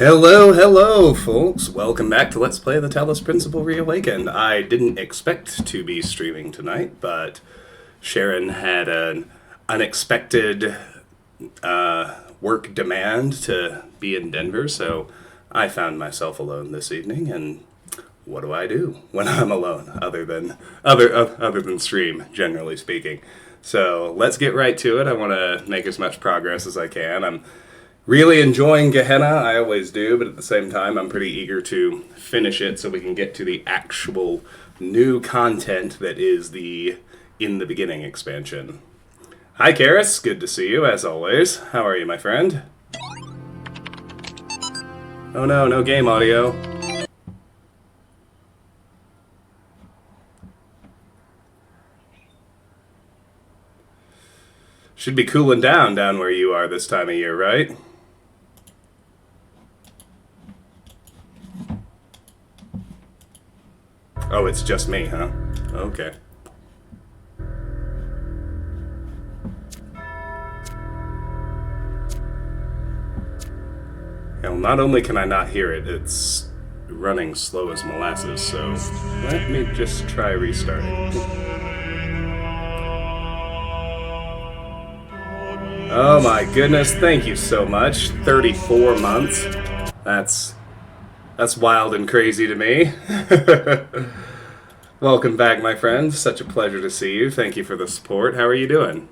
Hello, hello, folks. Welcome back to Let's Play the Talos Principle Reawakened. I didn't expect to be streaming tonight, but Sharon had an unexpected work demand to be in Denver, so I found myself alone this evening, and what do I do when I'm alone, other than stream, generally speaking? So let's get right to it. I want to make as much progress as I can. I'm really enjoying Gehenna, I always do, but at the same time I'm pretty eager to finish it so we can get to the actual new content that is the In the Beginning expansion. Hi Karis, good to see you as always. How are you, my friend? Oh no, no game audio. Should be cooling down where you are this time of year, right? Oh, it's just me, huh? Okay. Well, not only can I not hear it, it's running slow as molasses, so let me just try restarting. Oh my goodness, thank you so much. 34 months. That's wild and crazy to me. Welcome back, my friend. Such a pleasure to see you. Thank you for the support. How are you doing?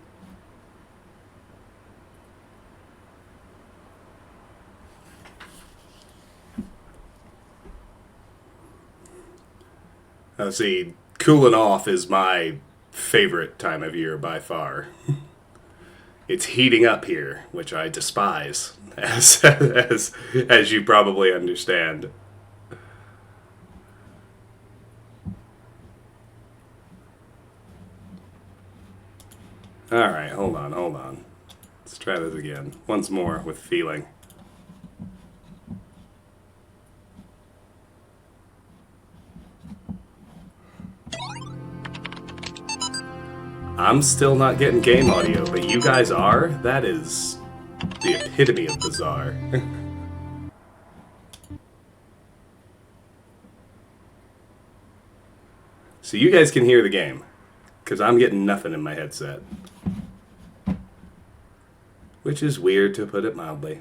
See, cooling off is my favorite time of year by far. It's heating up here, which I despise, as you probably understand. Alright, hold on. Let's try this again. Once more, with feeling. I'm still not getting game audio, but you guys are? That is the epitome of bizarre. So you guys can hear the game, because I'm getting nothing in my headset. Which is weird, to put it mildly.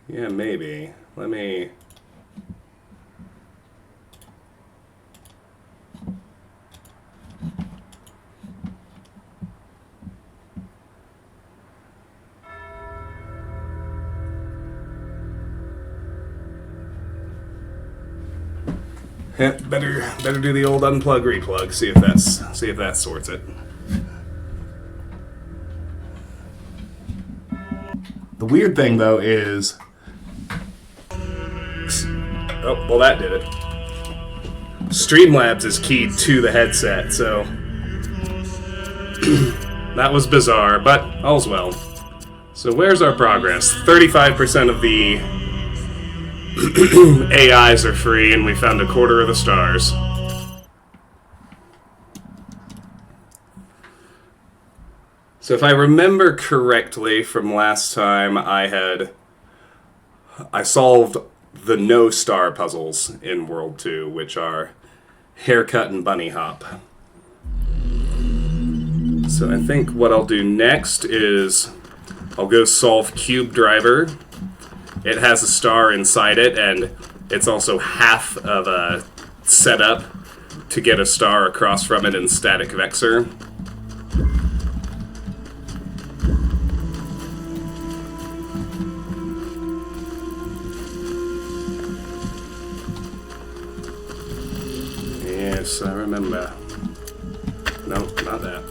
Yeah, maybe. Let me... Yeah, better do the old unplug replug. See if that sorts it. The weird thing though is, oh well, that did it. Streamlabs is keyed to the headset, so that was bizarre, but all's well. So where's our progress? 35% of the AIs are free, and we found a quarter of the stars. So if I remember correctly from last time, I solved the no star puzzles in World 2, which are haircut and bunny hop. So I think what I'll do next is I'll go solve Cube Driver. It has a star inside it, and it's also half of a setup to get a star across from it in Static Vexor. Yes, I remember. No, not that.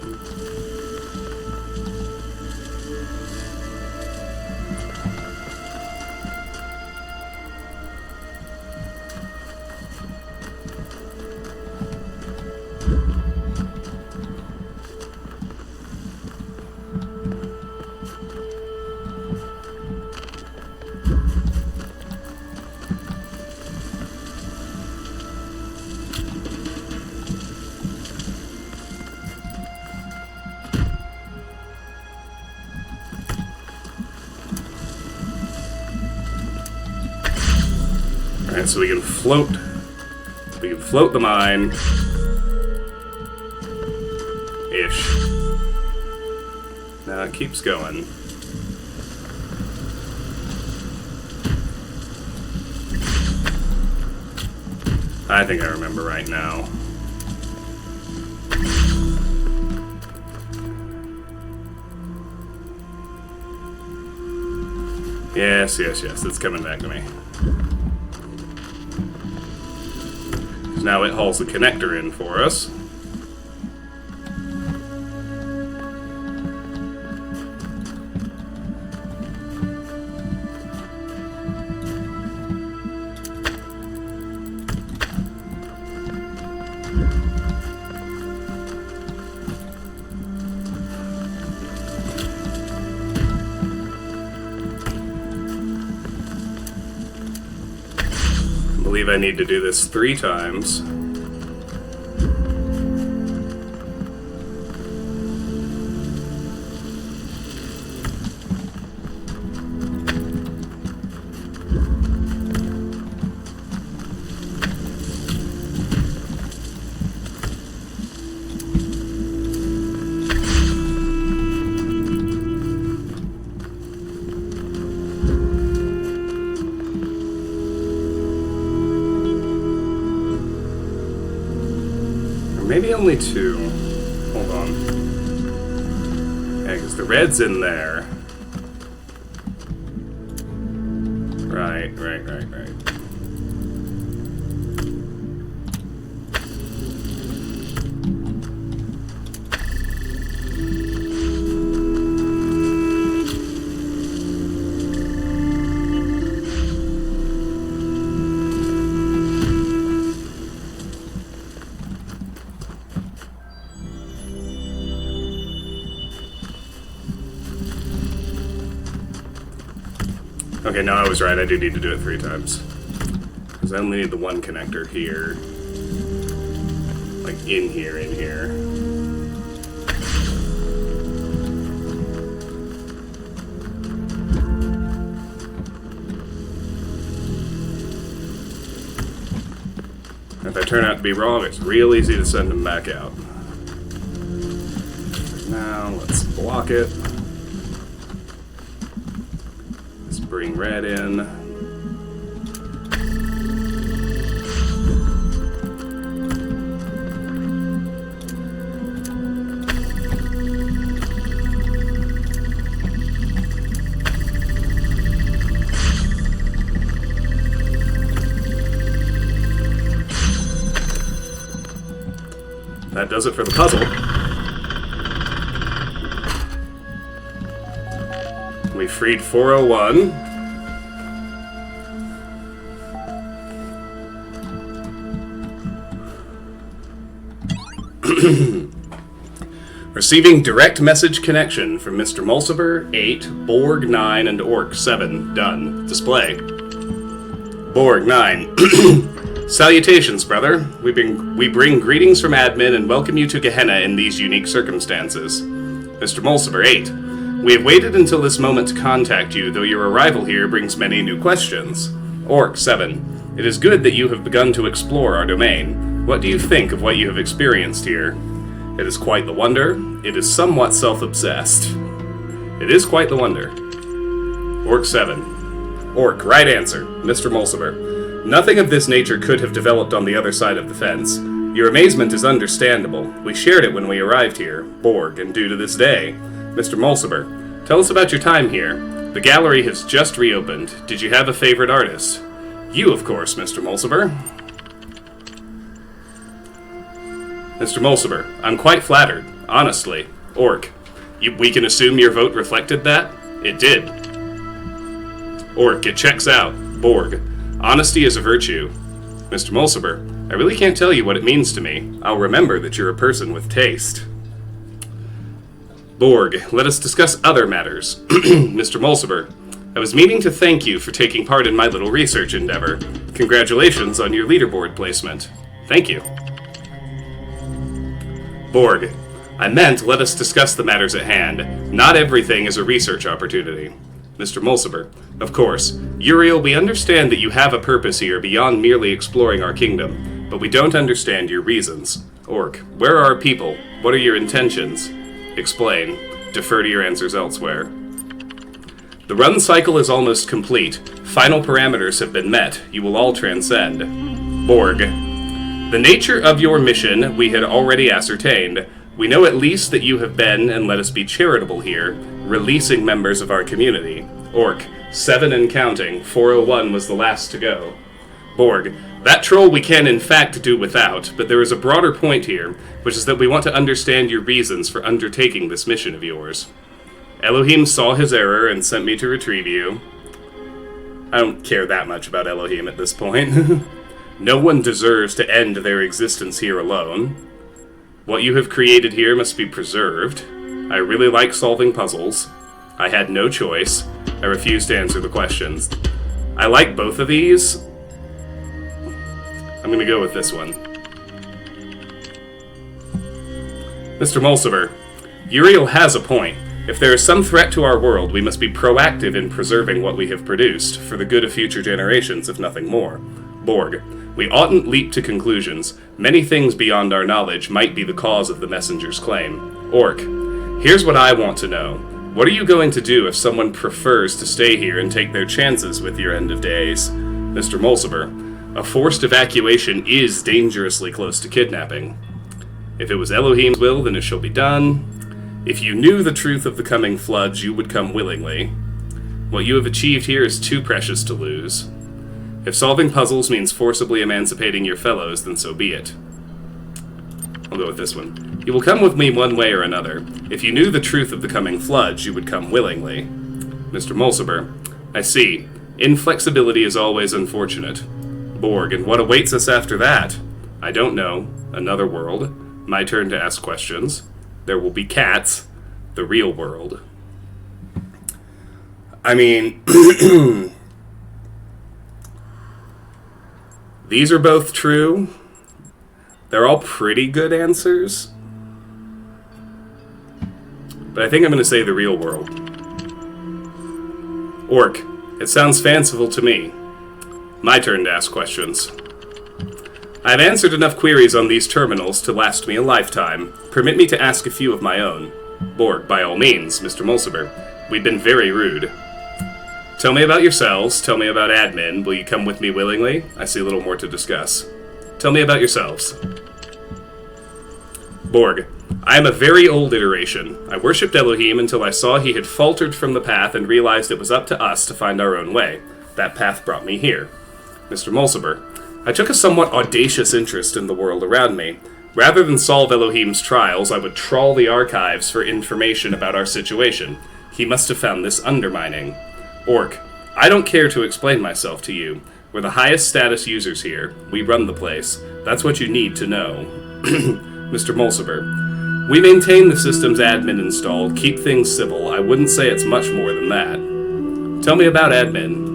Alright, so we can float. We can float the mine. Ish. Now it keeps going. I think I remember right now. Yes, it's coming back to me. Now it hauls the connector in for us. I believe I need to do this 3 times. Maybe only 2. Hold on. Yeah, because the red's in there. Right. Okay, no, I was right. I do need to do it 3 times. Because I only need the one connector here. Like, in here. If I turn out to be wrong, it's real easy to send them back out. Now, let's block it. Bring red in. That does it for the puzzle. We freed 401. Receiving direct message connection from Mr. Mulciber, 8, Borg, 9, and Orc, 7. Done. Display. Borg, 9. Salutations, brother. We bring greetings from admin and welcome you to Gehenna in these unique circumstances. Mr. Mulciber, 8. We have waited until this moment to contact you, though your arrival here brings many new questions. Orc, 7. It is good that you have begun to explore our domain. What do you think of what you have experienced here? It is quite the wonder. It is somewhat self-obsessed. It is quite the wonder. Orc 7. Orc, right answer. Mr. Mulciber. Nothing of this nature could have developed on the other side of the fence. Your amazement is understandable. We shared it when we arrived here, Borg, and due to this day. Mr. Mulciber, tell us about your time here. The gallery has just reopened. Did you have a favorite artist? You, of course, Mr. Mulciber. Mr. Mulciber, I'm quite flattered, honestly. Orc, we can assume your vote reflected that? It did. Orc, it checks out. Borg, honesty is a virtue. Mr. Mulciber, I really can't tell you what it means to me. I'll remember that you're a person with taste. Borg, let us discuss other matters. Mr. Mulciber, I was meaning to thank you for taking part in my little research endeavor. Congratulations on your leaderboard placement. Thank you. Borg, I meant let us discuss the matters at hand. Not everything is a research opportunity. Mr. Mulciber. Of course. Uriel, we understand that you have a purpose here beyond merely exploring our kingdom, but we don't understand your reasons. Orc, where are our people? What are your intentions? Explain. Defer to your answers elsewhere. The run cycle is almost complete. Final parameters have been met. You will all transcend. Borg. The nature of your mission we had already ascertained. We know at least that you have been, and let us be charitable here, releasing members of our community. Orc. 7 and counting. 401 was the last to go. Borg. That troll we can in fact do without, but there is a broader point here, which is that we want to understand your reasons for undertaking this mission of yours. Elohim saw his error and sent me to retrieve you. I don't care that much about Elohim at this point. No one deserves to end their existence here alone. What you have created here must be preserved. I really like solving puzzles. I had no choice. I refuse to answer the questions. I like both of these. I'm gonna go with this one. Mr. Mulciber, Uriel has a point. If there is some threat to our world, we must be proactive in preserving what we have produced, for the good of future generations, if nothing more. Borg, we oughtn't leap to conclusions. Many things beyond our knowledge might be the cause of the messenger's claim. Orc, here's what I want to know. What are you going to do if someone prefers to stay here and take their chances with your end of days? Mr. Mulciber, a forced evacuation is dangerously close to kidnapping. If it was Elohim's will, then it shall be done. If you knew the truth of the coming floods, you would come willingly. What you have achieved here is too precious to lose. If solving puzzles means forcibly emancipating your fellows, then so be it. I'll go with this one. You will come with me one way or another. If you knew the truth of the coming floods, you would come willingly. Mr. Mulciber, I see. Inflexibility is always unfortunate. Borg, and what awaits us after that? I don't know. Another world. My turn to ask questions. There will be cats. The real world. I mean, these are both true. They're all pretty good answers. But I think I'm going to say the real world. Orc, it sounds fanciful to me. My turn to ask questions. I've answered enough queries on these terminals to last me a lifetime. Permit me to ask a few of my own. Borg, by all means, Mr. Mulciber. We've been very rude. Tell me about yourselves. Tell me about admin. Will you come with me willingly? I see a little more to discuss. Tell me about yourselves. Borg, I am a very old iteration. I worshipped Elohim until I saw he had faltered from the path and realized it was up to us to find our own way. That path brought me here. Mr. Mulciber, I took a somewhat audacious interest in the world around me. Rather than solve Elohim's trials, I would trawl the archives for information about our situation. He must have found this undermining. Orc, I don't care to explain myself to you. We're the highest status users here. We run the place. That's what you need to know. Mr. Mulciber, we maintain the system's admin installed, keep things civil. I wouldn't say it's much more than that. Tell me about admin.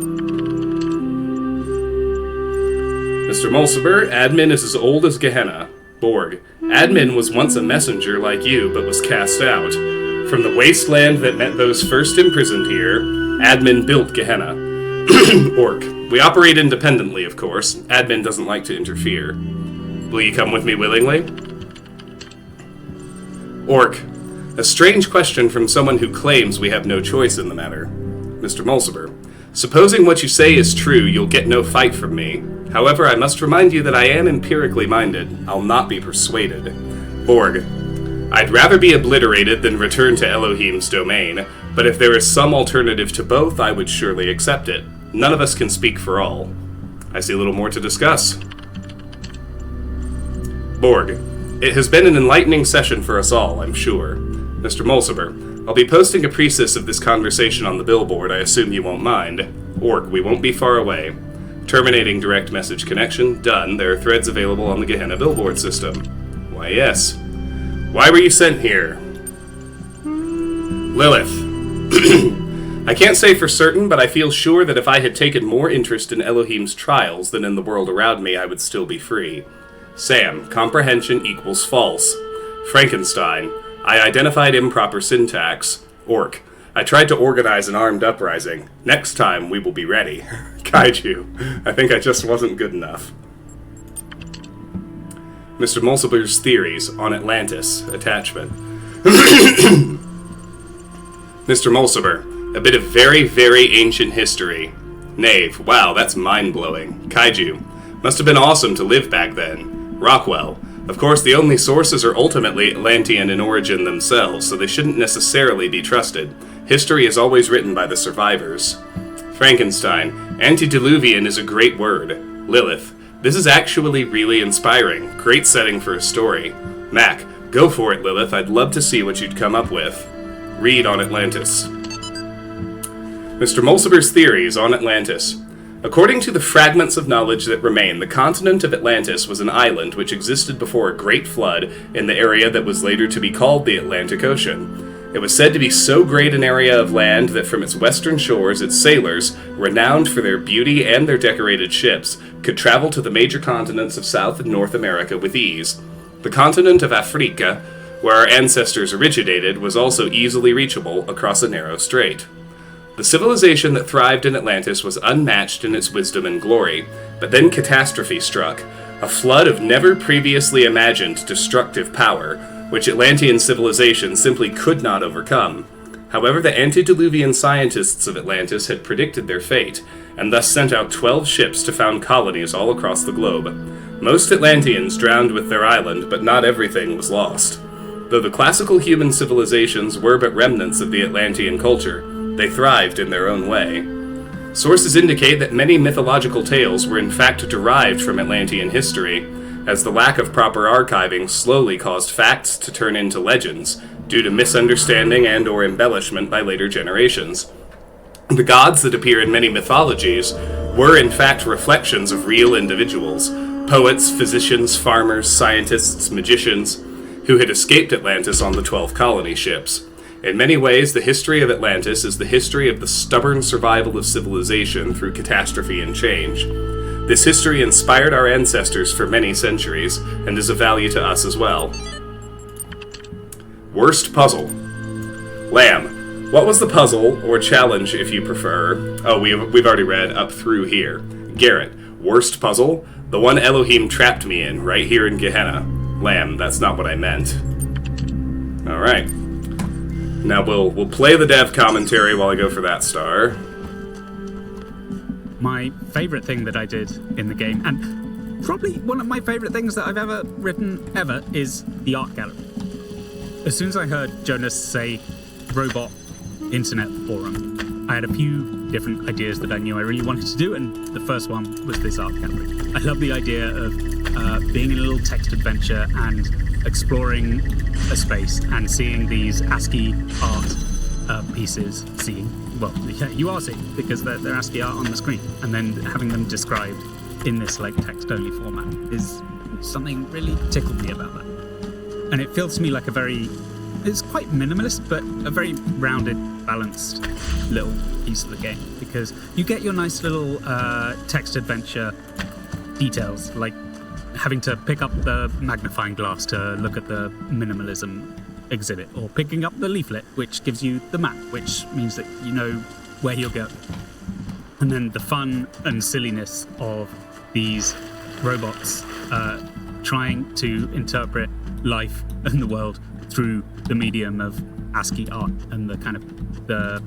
Mr. Mulciber, admin is as old as Gehenna. Borg, admin was once a messenger like you, but was cast out. From the wasteland that met those first imprisoned here, admin built Gehenna. Orc, we operate independently, of course. Admin doesn't like to interfere. Will you come with me willingly? Orc, a strange question from someone who claims we have no choice in the matter. Mr. Mulciber, supposing what you say is true, you'll get no fight from me. However, I must remind you that I am empirically minded. I'll not be persuaded. Borg, I'd rather be obliterated than return to Elohim's domain, but if there is some alternative to both, I would surely accept it. None of us can speak for all. I see a little more to discuss. Borg, it has been an enlightening session for us all, I'm sure. Mr. Mulciber, I'll be posting a precis of this conversation on the billboard. I assume you won't mind. Orc, we won't be far away. Terminating direct message connection. Done. There are threads available on the Gehenna billboard system. Why, yes. Why were you sent here? Lilith. I can't say for certain, but I feel sure that if I had taken more interest in Elohim's trials than in the world around me, I would still be free. Sam, comprehension equals false. Frankenstein, I identified improper syntax. Orc, I tried to organize an armed uprising. Next time, we will be ready. Kaiju. I think I just wasn't good enough. Mr. Mulciber's Theories on Atlantis. Attachment. Mr. Mulciber, a bit of very, very ancient history. Knave. Wow, that's mind-blowing. Kaiju. Must have been awesome to live back then. Rockwell. Of course, the only sources are ultimately Atlantean in origin themselves, so they shouldn't necessarily be trusted. History is always written by the survivors. Frankenstein. Antediluvian is a great word. Lilith. This is actually really inspiring. Great setting for a story. Mac. Go for it, Lilith. I'd love to see what you'd come up with. Read on Atlantis. Mr. Mulciber's Theories on Atlantis. According to the fragments of knowledge that remain, the continent of Atlantis was an island which existed before a great flood in the area that was later to be called the Atlantic Ocean. It was said to be so great an area of land that from its western shores its sailors, renowned for their beauty and their decorated ships, could travel to the major continents of South and North America with ease. The continent of Africa, where our ancestors originated, was also easily reachable across a narrow strait. The civilization that thrived in Atlantis was unmatched in its wisdom and glory, but then catastrophe struck, a flood of never previously imagined destructive power, which Atlantean civilization simply could not overcome. However, the antediluvian scientists of Atlantis had predicted their fate, and thus sent out 12 ships to found colonies all across the globe. Most Atlanteans drowned with their island, but not everything was lost. Though the classical human civilizations were but remnants of the Atlantean culture, they thrived in their own way. Sources indicate that many mythological tales were in fact derived from Atlantean history, as the lack of proper archiving slowly caused facts to turn into legends, due to misunderstanding and or embellishment by later generations. The gods that appear in many mythologies were in fact reflections of real individuals, poets, physicians, farmers, scientists, magicians, who had escaped Atlantis on the 12 colony ships. In many ways, the history of Atlantis is the history of the stubborn survival of civilization through catastrophe and change. This history inspired our ancestors for many centuries, and is of value to us as well. Worst puzzle. Lamb. What was the puzzle, or challenge if you prefer? Oh, we've already read up through here. Garrett. Worst puzzle? The one Elohim trapped me in, right here in Gehenna. Lamb. That's not what I meant. Alright. Now we'll play the dev commentary while I go for that star. My favourite thing that I did in the game, and probably one of my favourite things that I've ever written ever, is the art gallery. As soon as I heard Jonas say robot internet forum, I had a few different ideas that I knew I really wanted to do, and the first one was this art gallery. I love the idea of being in a little text adventure and exploring a space and seeing these ASCII art pieces, well, yeah, you are seeing, because they're ASCII art on the screen, and then having them described in this like text-only format is something really tickled me about that. And it feels to me like it's quite minimalist, but a very rounded, balanced little piece of the game, because you get your nice little text adventure details, like having to pick up the magnifying glass to look at the minimalism exhibit, or picking up the leaflet which gives you the map, which means that you know where you're going. And then the fun and silliness of these robots trying to interpret life and the world through the medium of ASCII art and the kind of the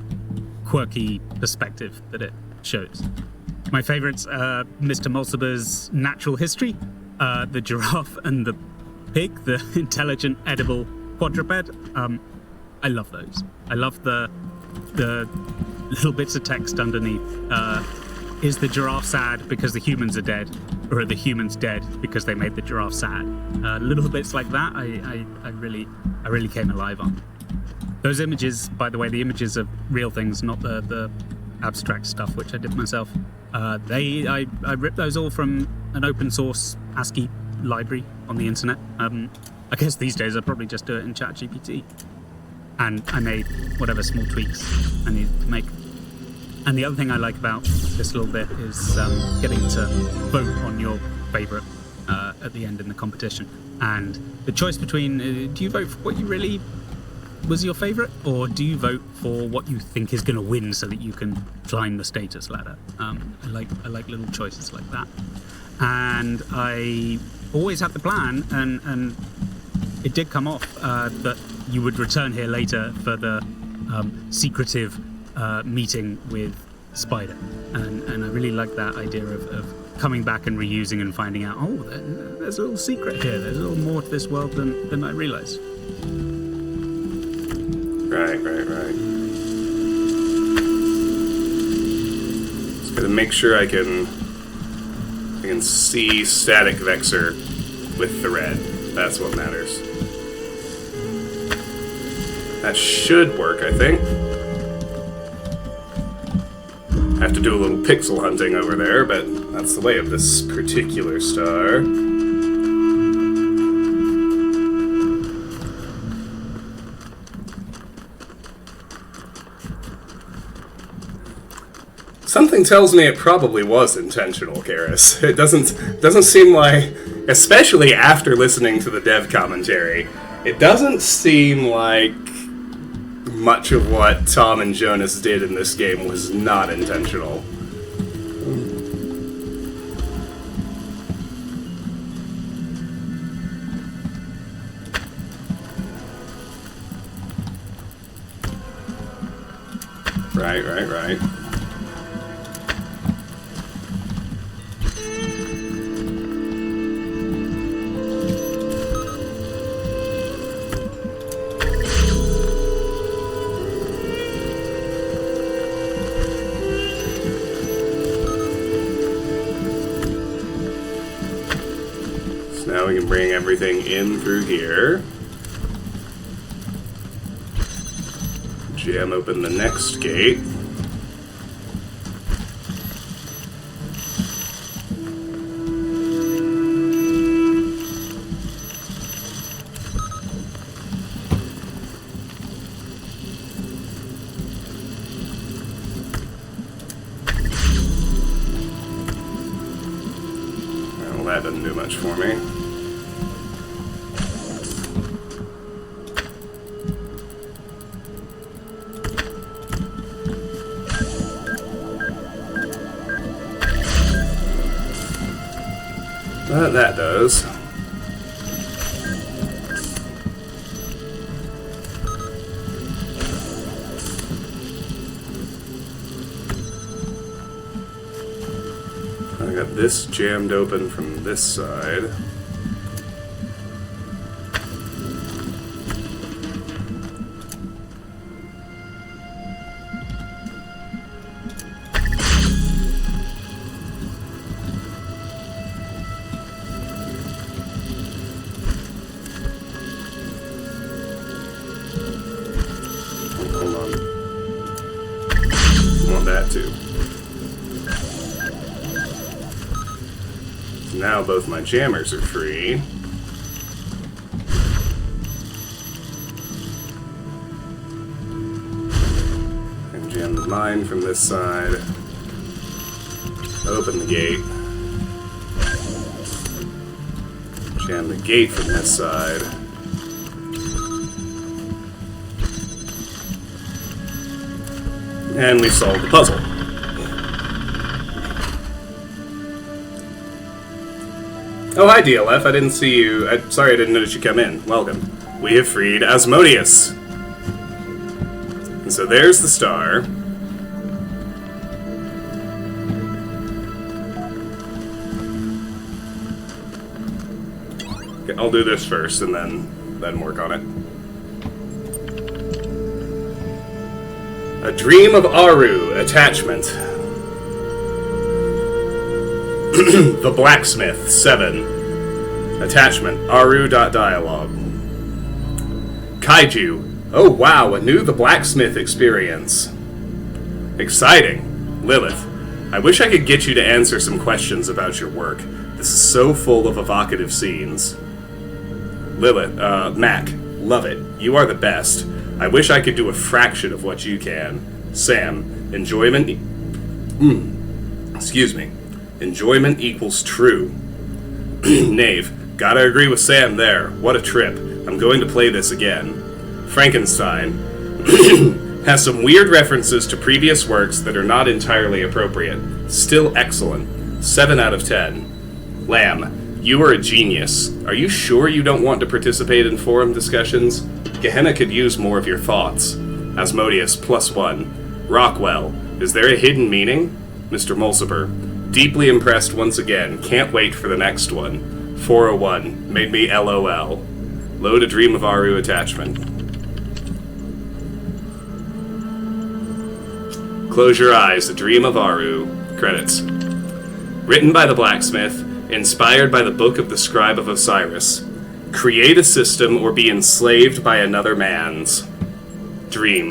quirky perspective that it shows. My favourites are Mr. Mulciber's natural history, the giraffe and the pig, the intelligent edible quadruped. I love those. I love the little bits of text underneath. Is the giraffe sad because the humans are dead, or are the humans dead because they made the giraffe sad? Little bits like that, I really came alive on. Those images, by the way, the images of real things, not the abstract stuff which I did myself. I ripped those all from an open source ASCII library on the internet. I guess these days I'd probably just do it in ChatGPT. And I made whatever small tweaks I needed to make. And the other thing I like about this little bit is getting to vote on your favourite at the end in the competition. And the choice between, do you vote for what you really was your favorite, or do you vote for what you think is going to win so that you can climb the status ladder? I like little choices like that, and I always had the plan, and it did come off that you would return here later for the secretive meeting with Spider, and I really like that idea of coming back and reusing and finding out, oh, there's a little secret here, there's a little more to this world than I realized. Right. Just gotta make sure I can see Static Vexor with the red. That's what matters. That should work, I think. Have to do a little pixel hunting over there, but that's the way of this particular star. Something tells me it probably was intentional, Karis. It doesn't seem like, especially after listening to the dev commentary, it doesn't seem like much of what Tom and Jonas did in this game was not intentional. Right. Now we can bring everything in through here. Jam open the next gate. Well, that doesn't do much for me. That does. I got this jammed open from this side. That too. Now both my jammers are free. And jam the mine from this side. Open the gate. Jam the gate from this side. And we solved the puzzle. Oh, hi, DLF. I didn't see you. Sorry I didn't notice you come in. Welcome. We have freed Asmodeus. And so there's the star. Okay, I'll do this first and then work on it. A Dream of Aru, attachment. The Blacksmith, 7. Attachment, Aru.dialogue. Kaiju. Oh wow, a new The Blacksmith experience. Exciting. Lilith. I wish I could get you to answer some questions about your work. This is so full of evocative scenes. Lilith, Mac. Love it. You are the best. I wish I could do a fraction of what you can. Sam, enjoyment... Excuse me. Enjoyment equals true. Knave, gotta agree with Sam there. What a trip. I'm going to play this again. Frankenstein has some weird references to previous works that are not entirely appropriate. Still excellent. 7 out of 10. Lamb, you are a genius. Are you sure you don't want to participate in forum discussions? Gehenna could use more of your thoughts. Asmodeus, +1. Rockwell, is there a hidden meaning? Mr. Mulciber, deeply impressed once again. Can't wait for the next one. 401, made me LOL. Load a Dream of Aru attachment. Close Your Eyes, A Dream of Aru. Credits. Written by the blacksmith, inspired by the Book of the Scribe of Osiris. Create a system or be enslaved by another man's. Dream.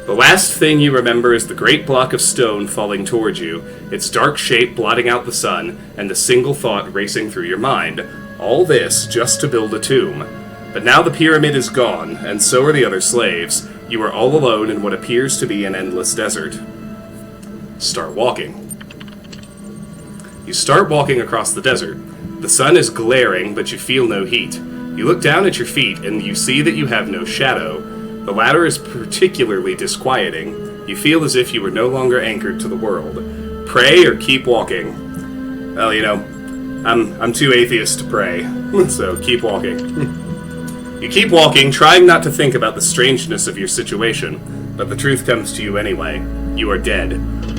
The last thing you remember is the great block of stone falling towards you, its dark shape blotting out the sun, and the single thought racing through your mind. All this just to build a tomb. But now the pyramid is gone, and so are the other slaves. You are all alone in what appears to be an endless desert. Start walking. You start walking across the desert. The sun is glaring, but you feel no heat. You look down at your feet, and you see that you have no shadow. The latter is particularly disquieting. You feel as if you were no longer anchored to the world. Pray or keep walking? Well, I'm too atheist to pray, so keep walking. You keep walking, trying not to think about the strangeness of your situation, but the truth comes to you anyway. You are dead.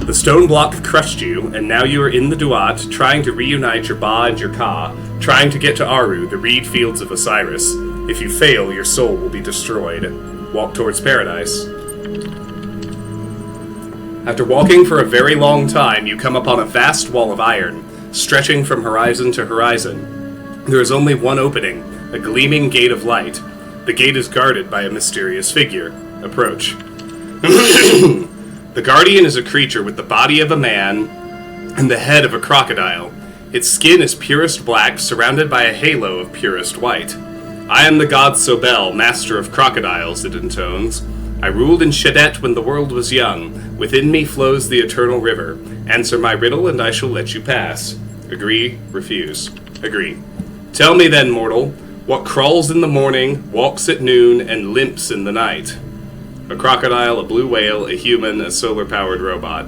The stone block crushed you, and now you are in the Duat, trying to reunite your Ba and your Ka, trying to get to Aru, the reed fields of Osiris. If you fail, your soul will be destroyed. Walk towards paradise. After walking for a very long time, you come upon a vast wall of iron, stretching from horizon to horizon. There is only one opening, a gleaming gate of light. The gate is guarded by a mysterious figure. Approach. The guardian is a creature with the body of a man and the head of a crocodile. Its skin is purest black, surrounded by a halo of purest white. I am the god Sobel, master of crocodiles, it intones. I ruled in Shedet when the world was young. Within me flows the eternal river. Answer my riddle and I shall let you pass. Agree, refuse. Agree. Tell me then, mortal, what crawls in the morning, walks at noon, and limps in the night? A crocodile, a blue whale, a human, a solar-powered robot.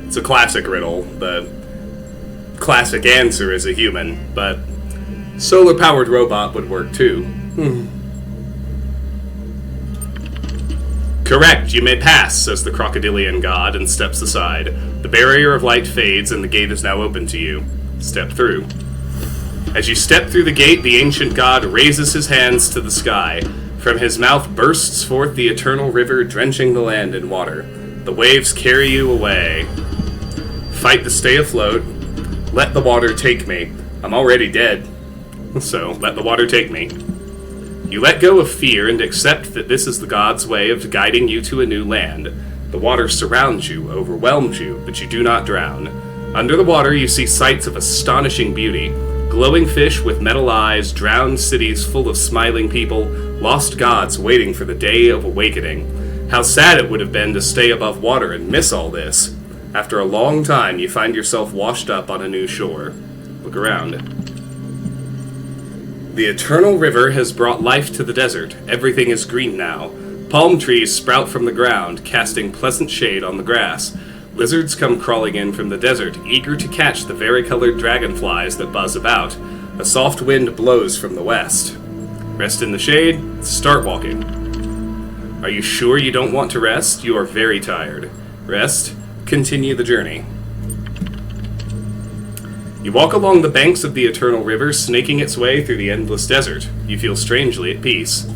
It's a classic riddle. The classic answer is a human, but solar-powered robot would work too. Correct, you may pass, says the crocodilian god, and steps aside. The barrier of light fades, and the gate is now open to you. Step through. As you step through the gate, the ancient god raises his hands to the sky. From his mouth bursts forth the eternal river, drenching the land in water. The waves carry you away. Fight to stay afloat. Let the water take me. I'm already dead. So, let the water take me. You let go of fear and accept that this is the god's way of guiding you to a new land. The water surrounds you, overwhelms you, but you do not drown. Under the water, you see sights of astonishing beauty. Glowing fish with metal eyes, drowned cities full of smiling people, lost gods waiting for the day of awakening. How sad it would have been to stay above water and miss all this. After a long time, you find yourself washed up on a new shore. Look around. The eternal river has brought life to the desert. Everything is green now. Palm trees sprout from the ground, casting pleasant shade on the grass. Lizards come crawling in from the desert, eager to catch the varicolored dragonflies that buzz about. A soft wind blows from the west. Rest in the shade, start walking. Are you sure you don't want to rest? You are very tired. Rest, continue the journey. You walk along the banks of the eternal river, snaking its way through the endless desert. You feel strangely at peace.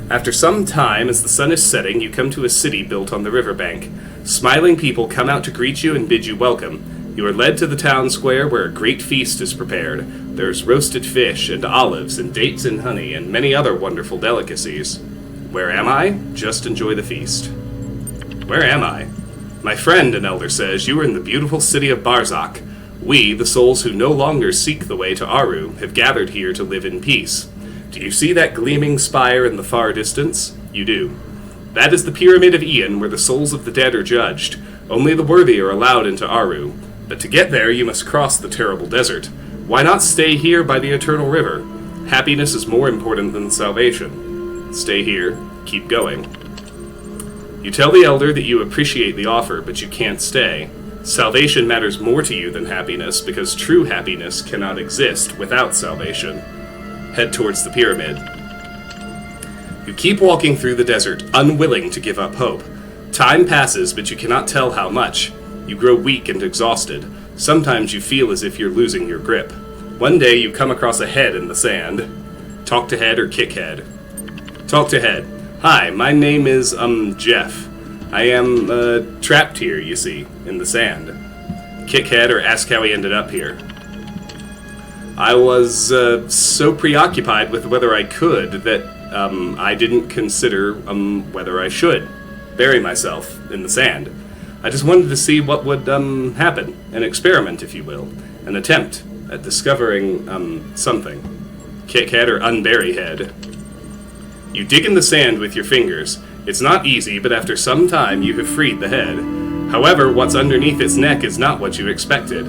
After some time, as the sun is setting, you come to a city built on the riverbank. Smiling people come out to greet you and bid you welcome. You are led to the town square where a great feast is prepared. There's roasted fish and olives and dates and honey and many other wonderful delicacies. Where am I? Just enjoy the feast. Where am I? My friend, an elder says, you are in the beautiful city of Barzak. We, the souls who no longer seek the way to Aru, have gathered here to live in peace. Do you see that gleaming spire in the far distance? You do. That is the Pyramid of Ian, where the souls of the dead are judged. Only the worthy are allowed into Aru. But to get there, you must cross the terrible desert. Why not stay here by the eternal river? Happiness is more important than salvation. Stay here. Keep going. You tell the elder that you appreciate the offer, but you can't stay. Salvation matters more to you than happiness, because true happiness cannot exist without salvation. Head towards the pyramid. You keep walking through the desert, unwilling to give up hope. Time passes, but you cannot tell how much. You grow weak and exhausted. Sometimes you feel as if you're losing your grip. One day you come across a head in the sand. Talk to head or kick head? Talk to head. Hi, my name is, Jeff. I am, trapped here, you see, in the sand. Kick head or ask how he ended up here? I was, so preoccupied with whether I could that, I didn't consider, whether I should bury myself in the sand. I just wanted to see what would, happen. An experiment, if you will. An attempt at discovering, something. Kick head or unbury head? You dig in the sand with your fingers. It's not easy, but after some time you have freed the head. However, what's underneath its neck is not what you expected.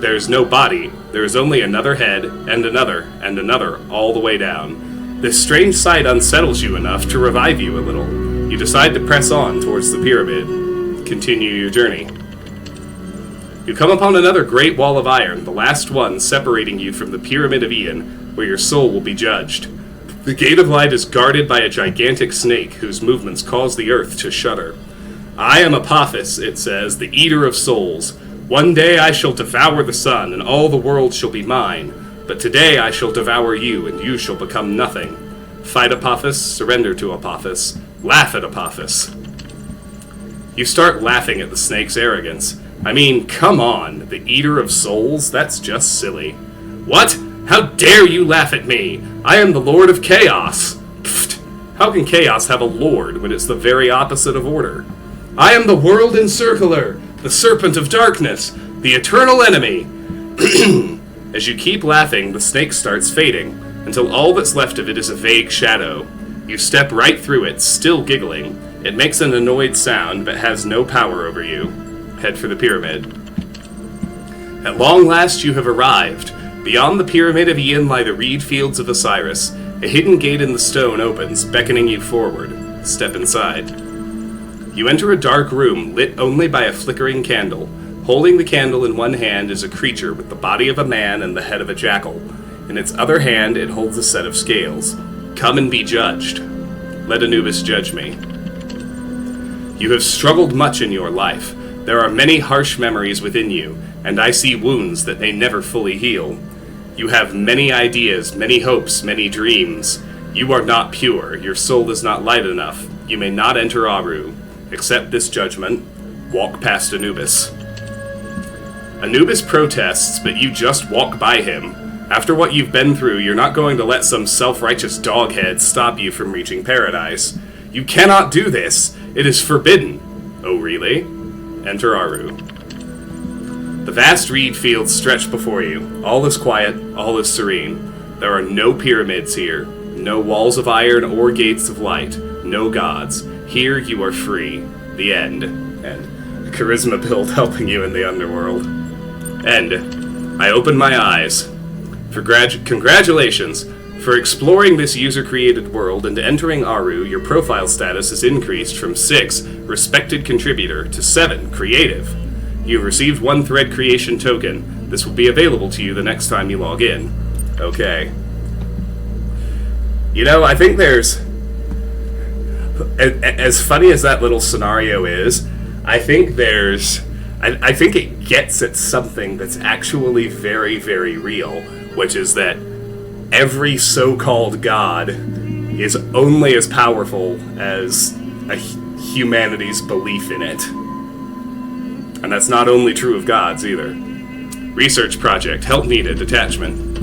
There is no body. There is only another head, and another, all the way down. This strange sight unsettles you enough to revive you a little. You decide to press on towards the pyramid. Continue your journey. You come upon another great wall of iron, the last one separating you from the Pyramid of Ian, where your soul will be judged. The Gate of Light is guarded by a gigantic snake whose movements cause the earth to shudder. I am Apophis, it says, the eater of souls. One day I shall devour the sun, and all the world shall be mine. But today I shall devour you, and you shall become nothing. Fight Apophis, surrender to Apophis, laugh at Apophis. You start laughing at the snake's arrogance. I mean, come on, the eater of souls? That's just silly. What? How dare you laugh at me? I am the Lord of Chaos. Pfft. How can Chaos have a lord when it's the very opposite of order? I am the World Encircler, the Serpent of Darkness, the Eternal Enemy. As you keep laughing, the snake starts fading, until all that's left of it is a vague shadow. You step right through it, still giggling. It makes an annoyed sound, but has no power over you. Head for the pyramid. At long last you have arrived. Beyond the Pyramid of Ian lie the reed fields of Osiris. A hidden gate in the stone opens, beckoning you forward. Step inside. You enter a dark room, lit only by a flickering candle. Holding the candle in one hand is a creature with the body of a man and the head of a jackal. In its other hand it holds a set of scales. Come and be judged. Let Anubis judge me. You have struggled much in your life. There are many harsh memories within you, and I see wounds that may never fully heal. You have many ideas, many hopes, many dreams. You are not pure. Your soul is not light enough. You may not enter Aru. Accept this judgment. Walk past Anubis. Anubis protests, but you just walk by him. After what you've been through, you're not going to let some self-righteous doghead stop you from reaching paradise. You cannot do this. It is forbidden. Oh, really? Enter Aru. The vast reed fields stretch before you. All is quiet, all is serene. There are no pyramids here, no walls of iron or gates of light, no gods. Here you are free. The end. And charisma build helping you in the underworld. End. I open my eyes. Congratulations! For exploring this user-created world and entering Aru, your profile status is increased from 6, Respected Contributor, to 7, Creative. You've received 1 thread creation token. This will be available to you the next time you log in. Okay. You know, I think there's... As funny as that little scenario is, I think there's... I think it gets at something that's actually very, very real, which is that every so-called god is only as powerful as humanity's belief in it. And that's not only true of gods, either. Research project. Help needed. Attachment.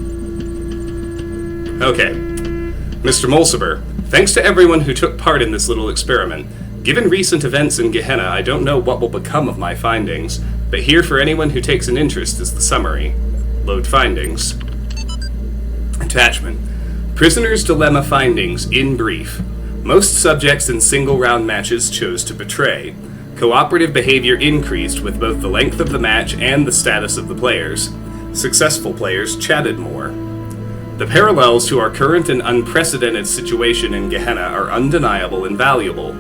Okay. Mr. Molciber, thanks to everyone who took part in this little experiment. Given recent events in Gehenna, I don't know what will become of my findings, but here for anyone who takes an interest is the summary. Load findings. Attachment. Prisoner's Dilemma findings, in brief. Most subjects in single-round matches chose to betray. Cooperative behavior increased with both the length of the match and the status of the players. Successful players chatted more. The parallels to our current and unprecedented situation in Gehenna are undeniable and valuable.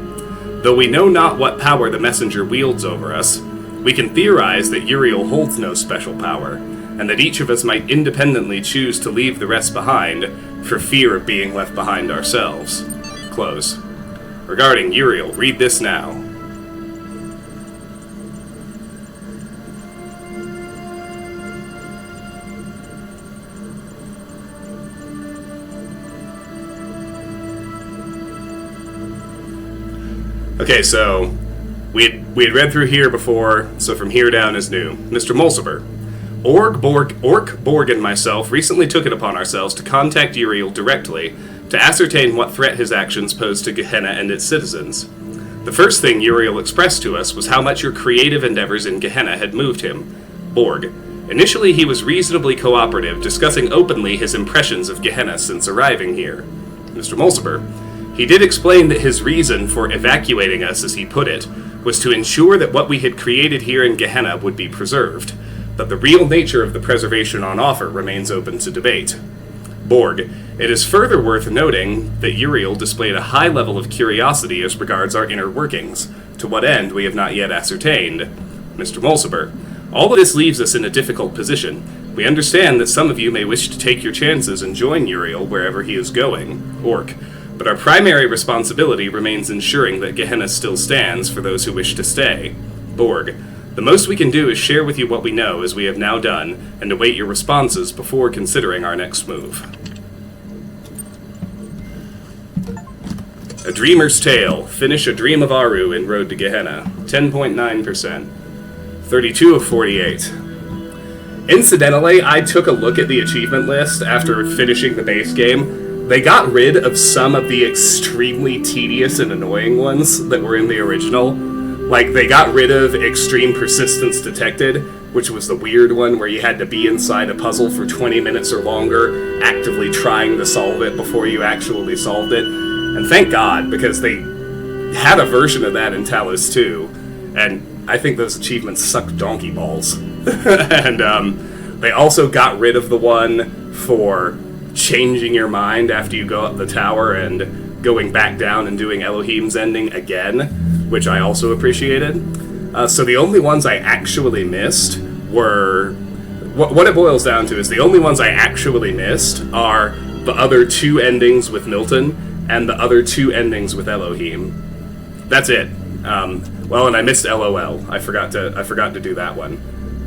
Though we know not what power the messenger wields over us, we can theorize that Uriel holds no special power, and that each of us might independently choose to leave the rest behind for fear of being left behind ourselves. Close. Regarding Uriel, read this now. Okay, so we had read through here before, so from here down is new. Mr. Mulciber, Orc, Borg, and myself recently took it upon ourselves to contact Uriel directly to ascertain what threat his actions pose to Gehenna and its citizens. The first thing Uriel expressed to us was how much your creative endeavors in Gehenna had moved him. Borg. Initially, he was reasonably cooperative, discussing openly his impressions of Gehenna since arriving here. Mr. Mulciber, he did explain that his reason for evacuating us, as he put it, was to ensure that what we had created here in Gehenna would be preserved, but the real nature of the preservation on offer remains open to debate. Borg, it is further worth noting that Uriel displayed a high level of curiosity as regards our inner workings, to what end we have not yet ascertained. Mr. Mulciber, all of this leaves us in a difficult position. We understand that some of you may wish to take your chances and join Uriel wherever he is going. Orc, but our primary responsibility remains ensuring that Gehenna still stands for those who wish to stay. Borg, the most we can do is share with you what we know, as we have now done, and await your responses before considering our next move. A Dreamer's Tale. Finish A Dream of Aru in Road to Gehenna. 10.9%. 32 of 48. Incidentally, I took a look at the achievement list after finishing the base game. They got rid of some of the extremely tedious and annoying ones that were in the original. Like, they got rid of Extreme Persistence Detected, which was the weird one where you had to be inside a puzzle for 20 minutes or longer, actively trying to solve it before you actually solved it. And thank God, because they had a version of that in Talos 2, and I think those achievements suck donkey balls. And they also got rid of the one for changing your mind after you go up the tower and going back down and doing Elohim's ending again, which I also appreciated. So the only ones I actually missed were... What it boils down to is the only ones I actually missed are the other two endings with Milton and the other two endings with Elohim. That's it. Well, and I missed LOL. I forgot to do that one.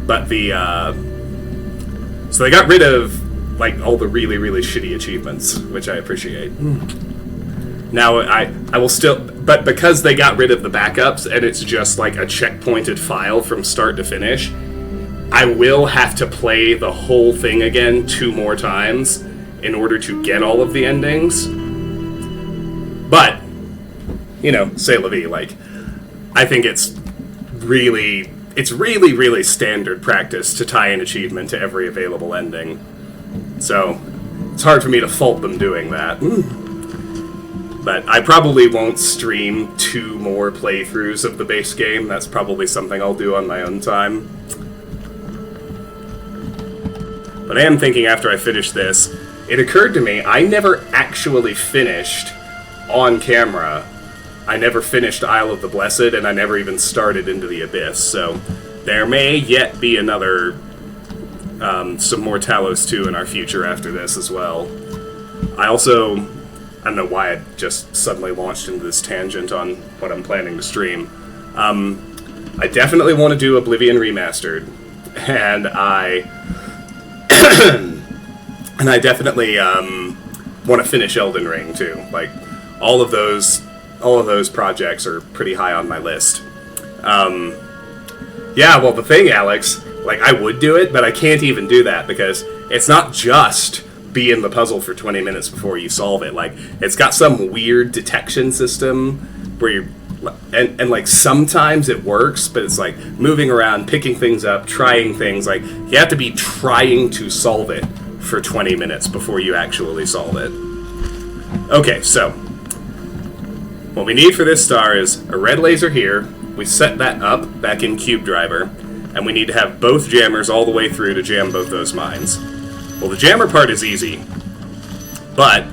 But so they got rid of like all the really, really shitty achievements, which I appreciate. Now, I will still... But because they got rid of the backups, and it's just like a checkpointed file from start to finish, I will have to play the whole thing again 2 more times in order to get all of the endings. But, you know, c'est la vie, like, I think it's really, really standard practice to tie an achievement to every available ending. So, it's hard for me to fault them doing that. But I probably won't stream 2 more playthroughs of the base game. That's probably something I'll do on my own time. But I am thinking after I finish this, it occurred to me I never actually finished on camera. I never finished Isle of the Blessed, and I never even started Into the Abyss. So there may yet be another... some more Talos 2 in our future after this as well. I don't know why I just suddenly launched into this tangent on what I'm planning to stream. I definitely want to do Oblivion Remastered, and I definitely want to finish Elden Ring too. Like, all of those projects are pretty high on my list. Yeah, well, the thing, Alex, like, I would do it, but I can't even do that because it's not just be in the puzzle for 20 minutes before you solve it. Like, it's got some weird detection system where you're... And like, sometimes it works, but it's like moving around, picking things up, trying things. Like, you have to be trying to solve it for 20 minutes before you actually solve it. Okay, so what we need for this star is a red laser here. We set that up back in Cube Driver, and we need to have both jammers all the way through to jam both those mines. Well, the jammer part is easy. But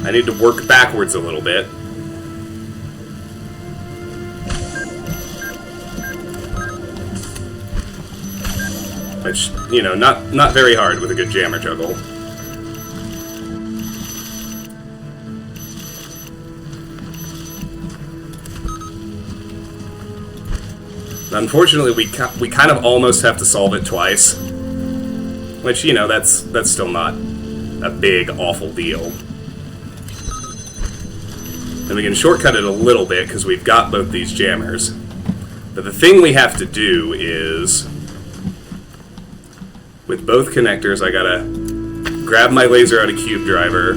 I need to work backwards a little bit. Which, you know, not very hard with a good jammer juggle. Unfortunately, we kind of almost have to solve it twice. Which, you know, that's still not a big, awful deal. And we can shortcut it a little bit because we've got both these jammers. But the thing we have to do is, with both connectors, I gotta grab my laser out of Cube Driver,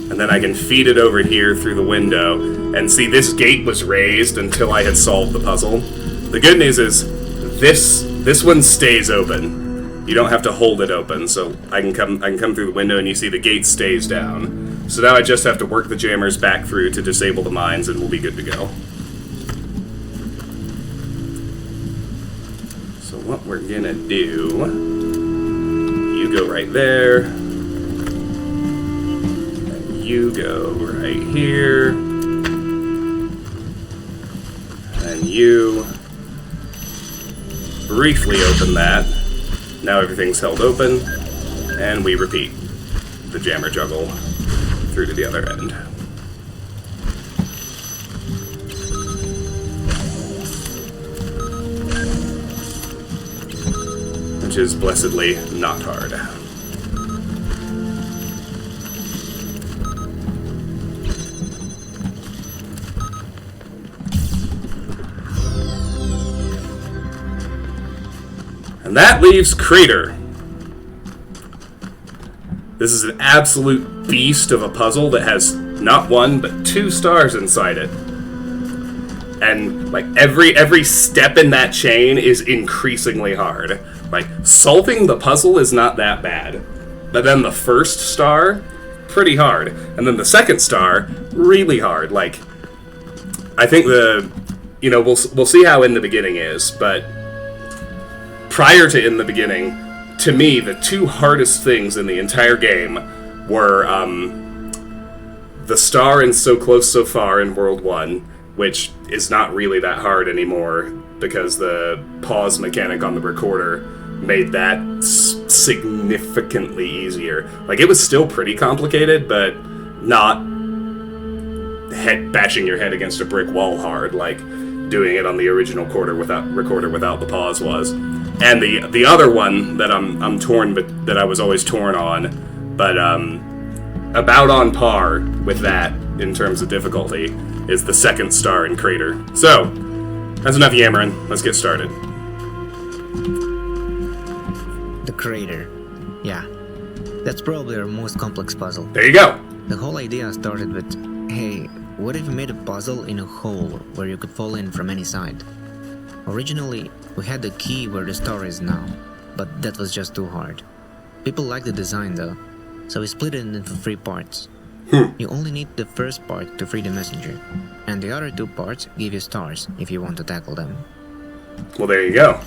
and then I can feed it over here through the window. And see, this gate was raised until I had solved the puzzle. The good news is, this one stays open. You don't have to hold it open, so I can come through the window, and you see the gate stays down. So now I just have to work the jammers back through to disable the mines, and we'll be good to go. So what we're gonna do, you go right there, and you go right here, and you briefly open that. Now everything's held open, and we repeat the jammer juggle through to the other end. Which is blessedly not hard. And that leaves Crater. This is an absolute beast of a puzzle that has not one, but 2 stars inside it. And, like, every step in that chain is increasingly hard. Like, solving the puzzle is not that bad. But then the first star, pretty hard. And then the second star, really hard. Like, I think you know, we'll see how In the Beginning is, but prior to In the Beginning, to me, the 2 hardest things in the entire game were the star in So Close So Far in World 1, which is not really that hard anymore because the pause mechanic on the recorder made that significantly easier. Like, it was still pretty complicated, but not bashing your head against a brick wall hard like doing it on the original recorder without the pause was. And the other one that I'm torn, but that I was always torn on, but about on par with that in terms of difficulty, is the second star in Crater. So that's enough yammering. Let's get started. The crater. Yeah, that's probably our most complex puzzle. There you go. The whole idea started with, hey, what if we made a puzzle in a hole where you could fall in from any side? Originally, we had the key where the star is now, but that was just too hard. People liked the design though, so we split it into 3 parts. You only need the first part to free the messenger, and the other 2 parts give you stars if you want to tackle them. Well, there you go.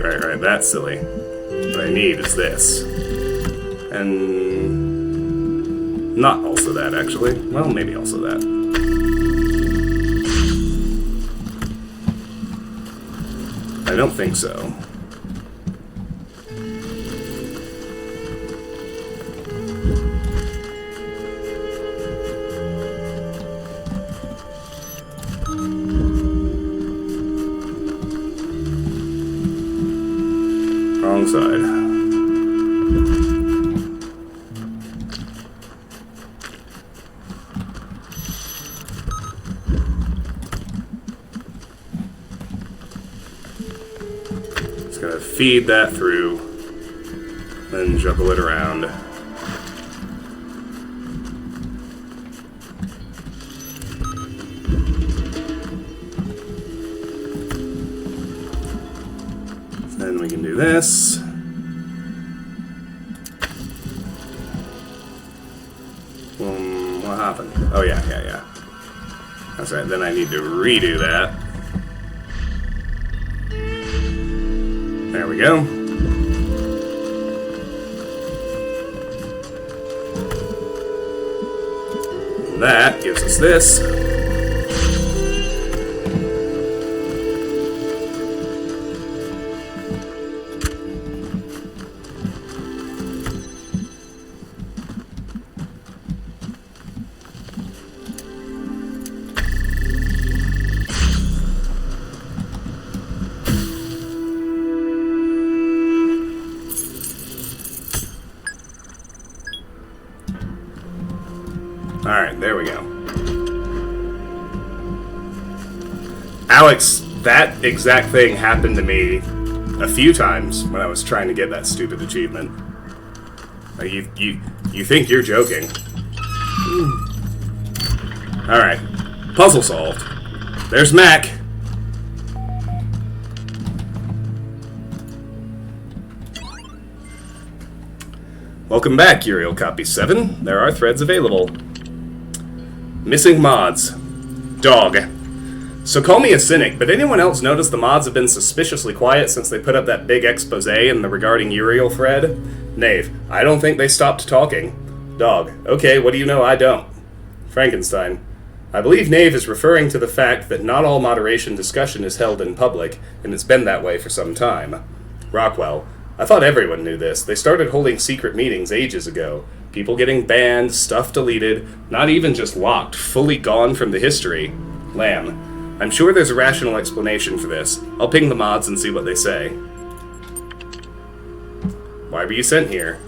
Right, that's silly. What I need is this. And not also that, actually. Well, maybe also that. I don't think so. Wrong side. feed that through, then juggle it around. Then we can do this. What happened? Oh yeah. That's right, then I need to redo that. There we go. That gives us this. Alright, there we go. Alex, that exact thing happened to me a few times when I was trying to get that stupid achievement. Like, you think you're joking. Alright. Puzzle solved. There's Mac. Welcome back, Uriel Copy 7. There are threads available. Missing mods. Dog. So call me a cynic, but anyone else notice the mods have been suspiciously quiet since they put up that big expose in the regarding Uriel thread? Knave. I don't think they stopped talking. Dog. Okay, what do you know I don't? Frankenstein. I believe Knave is referring to the fact that not all moderation discussion is held in public, and it's been that way for some time. Rockwell. I thought everyone knew this. They started holding secret meetings ages ago. People getting banned, stuff deleted, not even just locked, fully gone from the history. Lamb. I'm sure there's a rational explanation for this. I'll ping the mods and see what they say. Why were you sent here?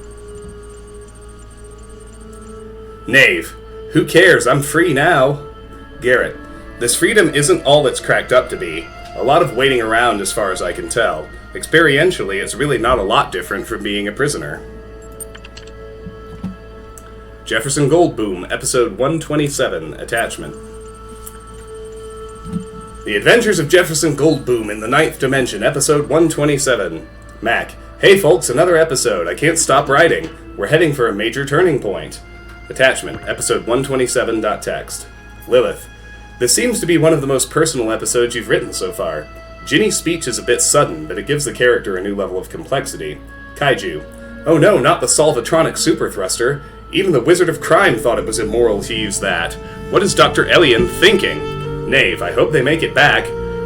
Knave. Who cares? I'm free now. Garrett. This freedom isn't all it's cracked up to be. A lot of waiting around as far as I can tell. Experientially, it's really not a lot different from being a prisoner. Jefferson Goldboom, Episode 127, Attachment. The Adventures of Jefferson Goldboom in the Ninth Dimension, Episode 127. Mac. Hey folks, another episode. I can't stop writing. We're heading for a major turning point. Attachment, Episode 127.text. Lilith. This seems to be one of the most personal episodes you've written so far. Ginny's speech is a bit sudden, but it gives the character a new level of complexity. Kaiju. Oh no, not the Solvatronic Super Thruster. Even the Wizard of Crime thought it was immoral to use that. What is Dr. Elian thinking? Knave, I hope they make it back.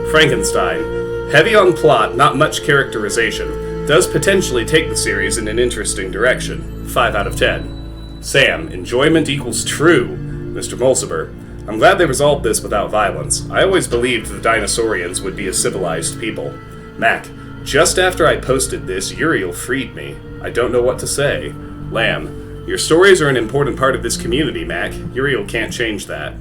Frankenstein. Heavy on plot, not much characterization. Does potentially take the series in an interesting direction. 5 out of 10. Sam, enjoyment equals true. Mr. Mulciber. I'm glad they resolved this without violence. I always believed the Dinosaurians would be a civilized people. Mac. Just after I posted this, Uriel freed me. I don't know what to say. Lamb. Your stories are an important part of this community, Mac. Uriel can't change that.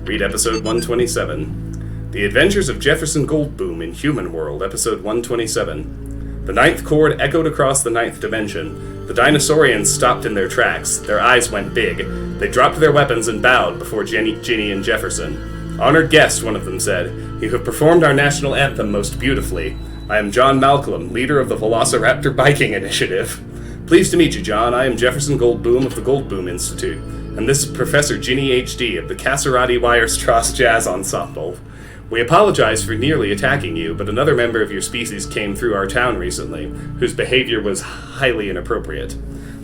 Read Episode 127. The Adventures of Jefferson Goldboom in Human World, Episode 127. The ninth chord echoed across the ninth dimension. The Dinosaurians stopped in their tracks. Their eyes went big. They dropped their weapons and bowed before Ginny and Jefferson. Honored guest, one of them said. You have performed our national anthem most beautifully. I am John Malcolm, leader of the Velociraptor Biking Initiative. Pleased to meet you, John. I am Jefferson Goldboom of the Goldboom Institute, and this is Professor Ginny H.D. of the Caserati Weierstrass Jazz Ensemble. We apologize for nearly attacking you, but another member of your species came through our town recently, whose behavior was highly inappropriate.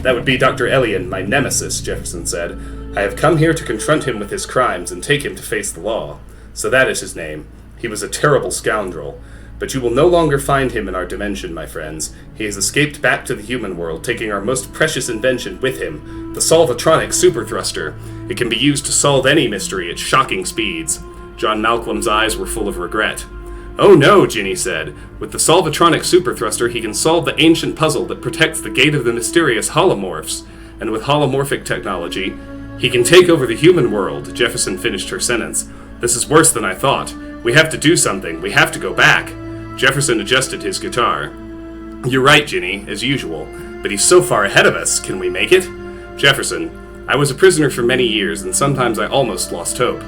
That would be Dr. Elian, my nemesis, Jefferson said. I have come here to confront him with his crimes and take him to face the law. So that is his name. He was a terrible scoundrel. But you will no longer find him in our dimension, my friends. He has escaped back to the human world, taking our most precious invention with him, the Solvatronic Super Thruster. It can be used to solve any mystery at shocking speeds. John Malcolm's eyes were full of regret. Oh no, Ginny said. With the Solvatronic Super Thruster, he can solve the ancient puzzle that protects the gate of the mysterious holomorphs. And with holomorphic technology, he can take over the human world. Jefferson finished her sentence. This is worse than I thought. We have to do something. We have to go back. Jefferson adjusted his guitar. You're right, Ginny, as usual, but he's so far ahead of us. Can we make it? Jefferson, I was a prisoner for many years, and sometimes I almost lost hope.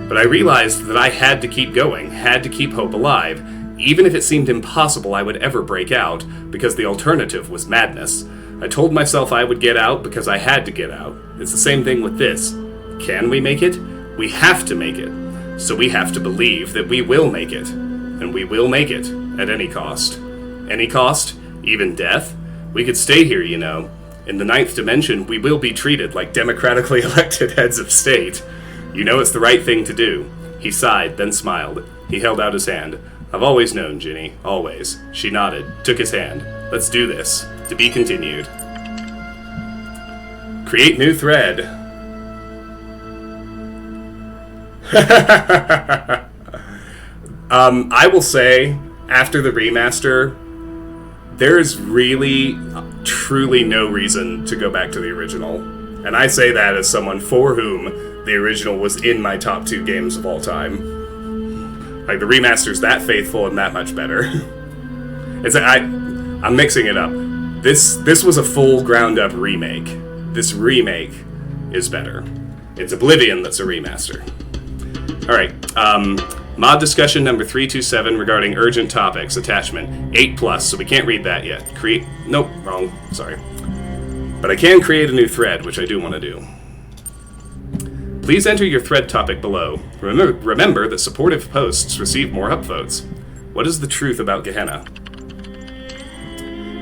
But I realized that I had to keep going, had to keep hope alive, even if it seemed impossible I would ever break out, because the alternative was madness. I told myself I would get out because I had to get out. It's the same thing with this. Can we make it? We have to make it. So we have to believe that we will make it. And we will make it, at any cost. Any cost? Even death? We could stay here, you know. In the ninth dimension, we will be treated like democratically elected heads of state. You know it's the right thing to do. He sighed, then smiled. He held out his hand. I've always known, Ginny. Always. She nodded, took his hand. Let's do this. To be continued. Create new thread. I will say, after the remaster, there's really, truly no reason to go back to the original. And I say that as someone for whom the original was in my top 2 games of all time. Like, the remaster's that faithful and that much better. I'm mixing it up. This was a full ground-up remake. This remake is better. It's Oblivion that's a remaster. Alright, mod discussion number 327 regarding urgent topics, attachment 8+, so we can't read that yet. Nope, wrong, sorry. But I can create a new thread, which I do want to do. Please enter your thread topic below. Remember that supportive posts receive more upvotes. What is the truth about Gehenna?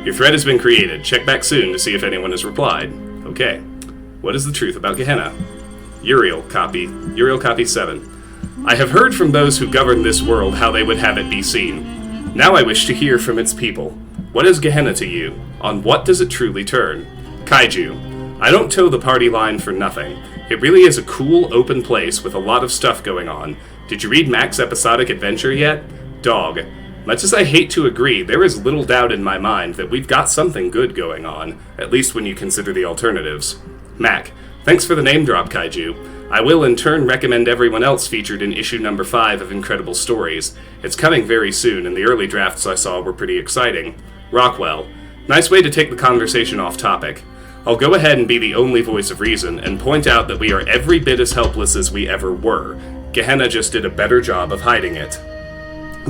Your thread has been created. Check back soon to see if anyone has replied. Okay. What is the truth about Gehenna? Uriel copy 7. I have heard from those who govern this world how they would have it be seen. Now I wish to hear from its people. What is Gehenna to you? On what does it truly turn? Kaiju. I don't toe the party line for nothing. It really is a cool, open place with a lot of stuff going on. Did you read Mac's episodic adventure yet? Dog. Much as I hate to agree, there is little doubt in my mind that we've got something good going on, at least when you consider the alternatives. Mac. Thanks for the name drop, Kaiju. I will in turn recommend everyone else featured in issue number 5 of Incredible Stories. It's coming very soon, and the early drafts I saw were pretty exciting. Rockwell. Nice way to take the conversation off topic. I'll go ahead and be the only voice of reason and point out that we are every bit as helpless as we ever were. Gehenna just did a better job of hiding it.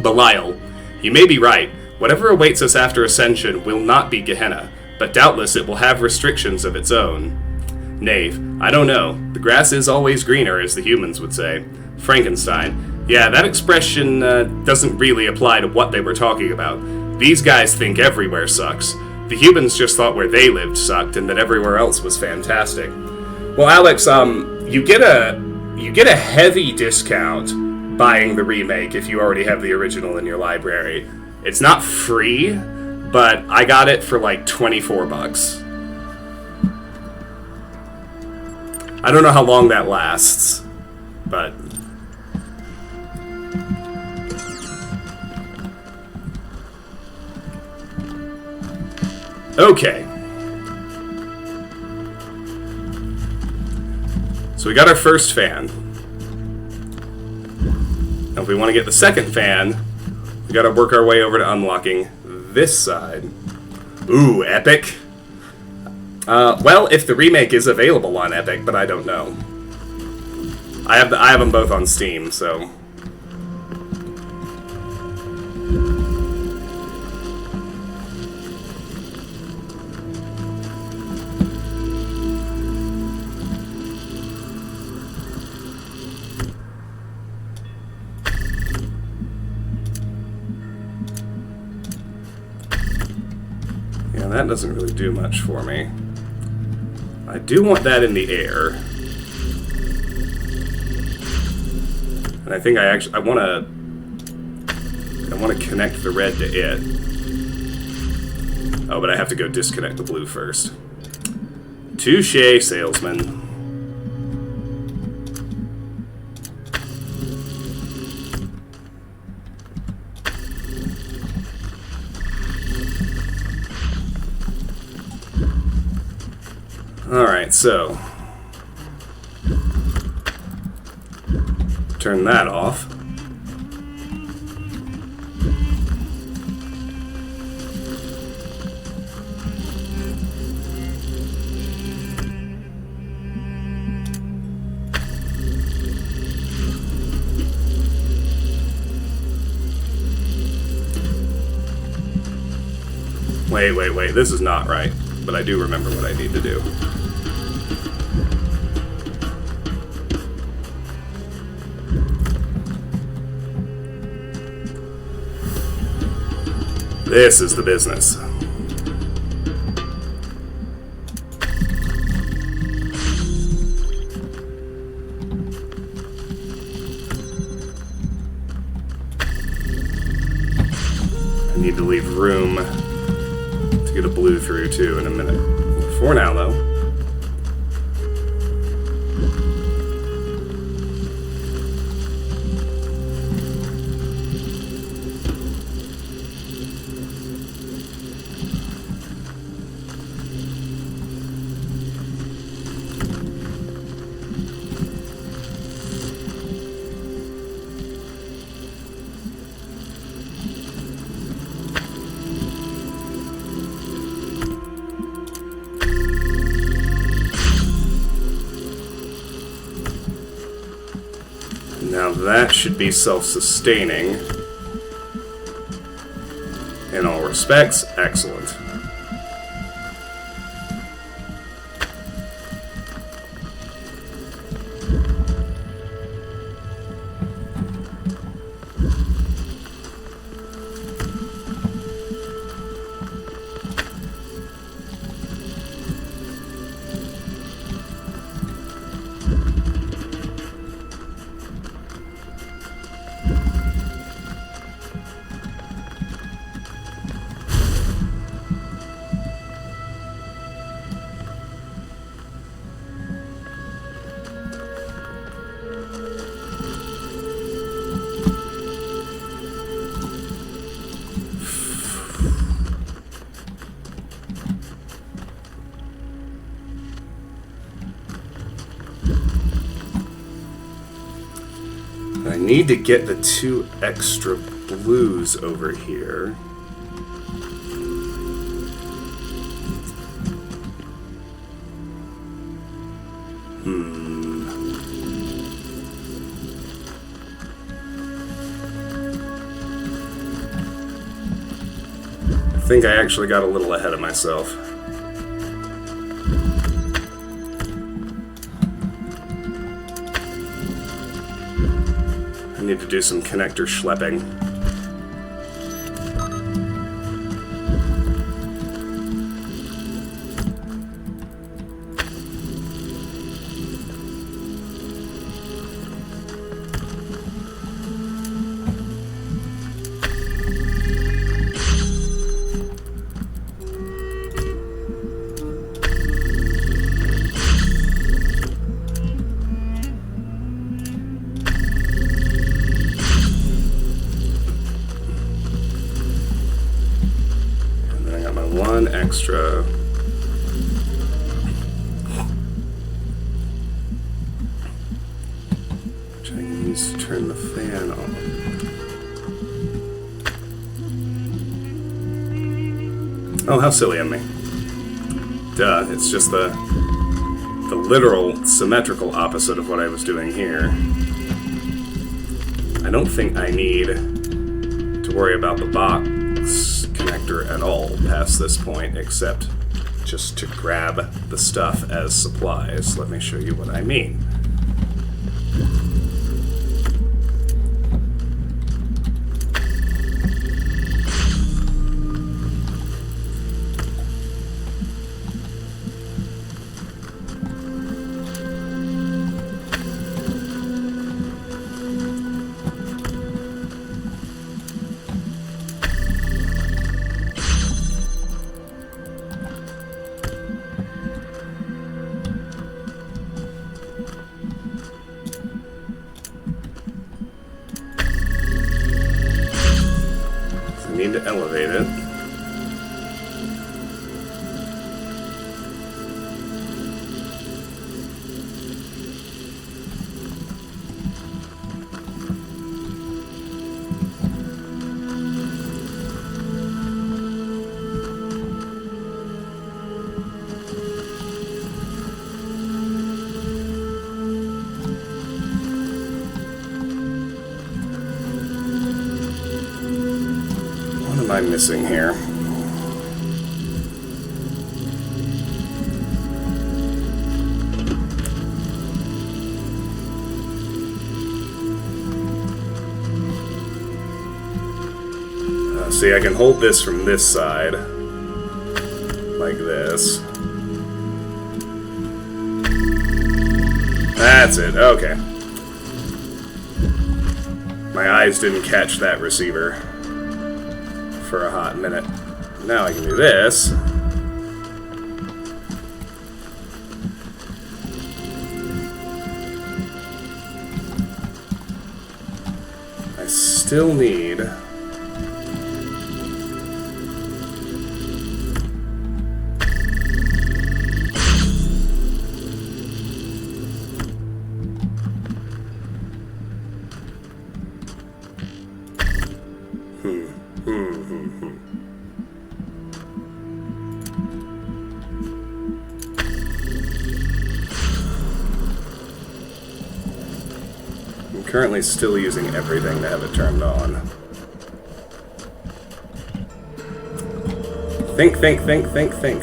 Belial. You may be right. Whatever awaits us after Ascension will not be Gehenna, but doubtless it will have restrictions of its own. Knave. I don't know. The grass is always greener, as the humans would say. Frankenstein. Yeah, that expression doesn't really apply to what they were talking about. These guys think everywhere sucks. The humans just thought where they lived sucked and that everywhere else was fantastic. Well, Alex, you get a heavy discount buying the remake if you already have the original in your library. It's not free, but I got it for like $24. I don't know how long that lasts, but okay. So we got our first fan. Now if we want to get the second fan, we got to work our way over to unlocking this side. Ooh, Epic. Well, if the remake is available on Epic, but I don't know. I have them both on Steam, so. Yeah, that doesn't really do much for me. I do want that in the air. And I think I want to connect the red to it. Oh, but I have to go disconnect the blue first. Touché, salesman. Alright, so turn that off. Wait. This is not right. But I do remember what I need to do. This is the business. I need to leave room to get a blue through too in a minute. For now, though. Now that should be self-sustaining. In all respects, excellent. I need to get the 2 extra blues over here. I think I actually got a little ahead of myself. I need to do some connector schlepping. One extra. Which I can use to turn the fan on. Oh, how silly of me. Duh, it's just the literal symmetrical opposite of what I was doing here. I don't think I need to worry about the box connector at all past this point, except just to grab the stuff as supplies. Let me show you what I mean. Need to elevate it. What am I missing here? See, I can hold this from this side. Like this. That's it, okay. My eyes didn't catch that receiver for a hot minute. Now I can do this. I still need... I'm currently still using everything to have it turned on. Think,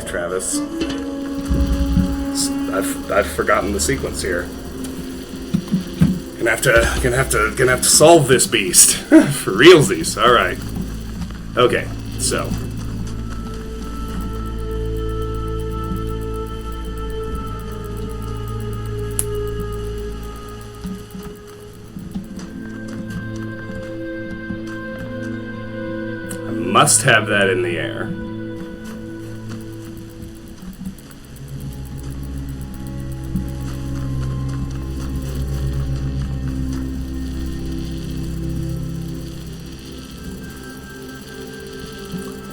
Travis. I've forgotten the sequence here. Gonna have to solve this beast for realsies. All right. Okay. So. I must have that in the air.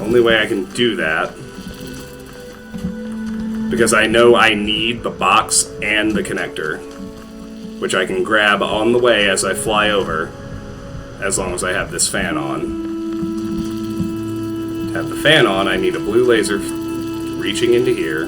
Only way I can do that, because I know I need the box and the connector, which I can grab on the way as I fly over, as long as I have this fan on. To have the fan on, I need a blue laser reaching into here.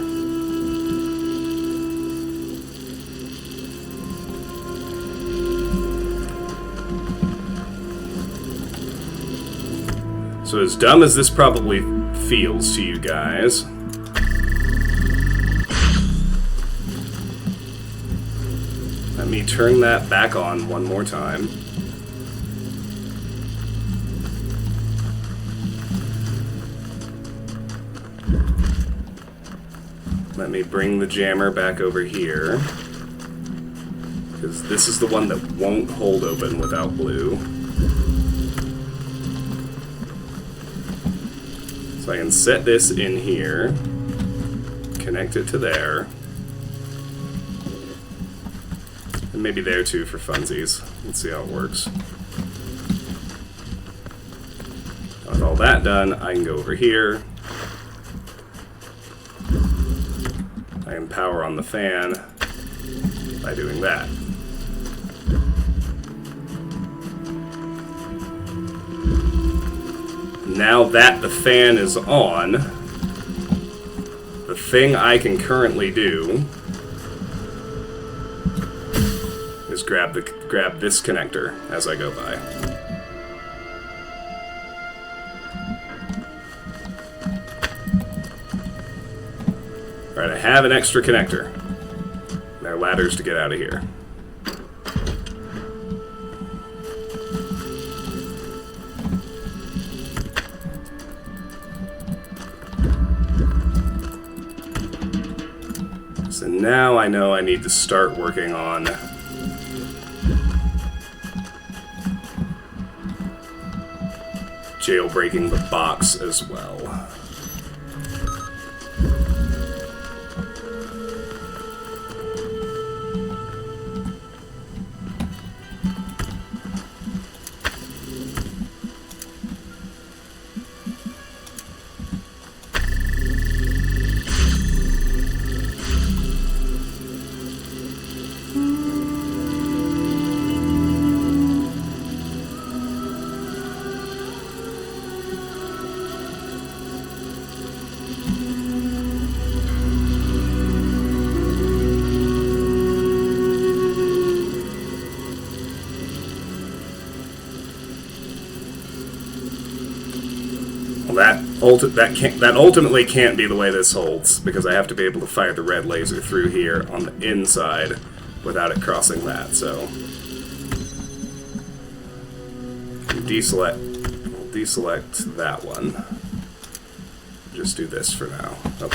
So as dumb as this probably feels to you guys, let me turn that back on one more time. Let me bring the jammer back over here, because this is the one that won't hold open without blue. So I can set this in here, connect it to there, and maybe there too for funsies. Let's see how it works. With all that done, I can go over here. I can power on the fan by doing that. Now that the fan is on, the thing I can currently do is grab this connector as I go by. Alright, I have an extra connector. There are ladders to get out of here. So now I know I need to start working on jailbreaking the box as well. That ultimately can't be the way this holds, because I have to be able to fire the red laser through here on the inside without it crossing that, so... Deselect... deselect that one. Just do this for now. Oh.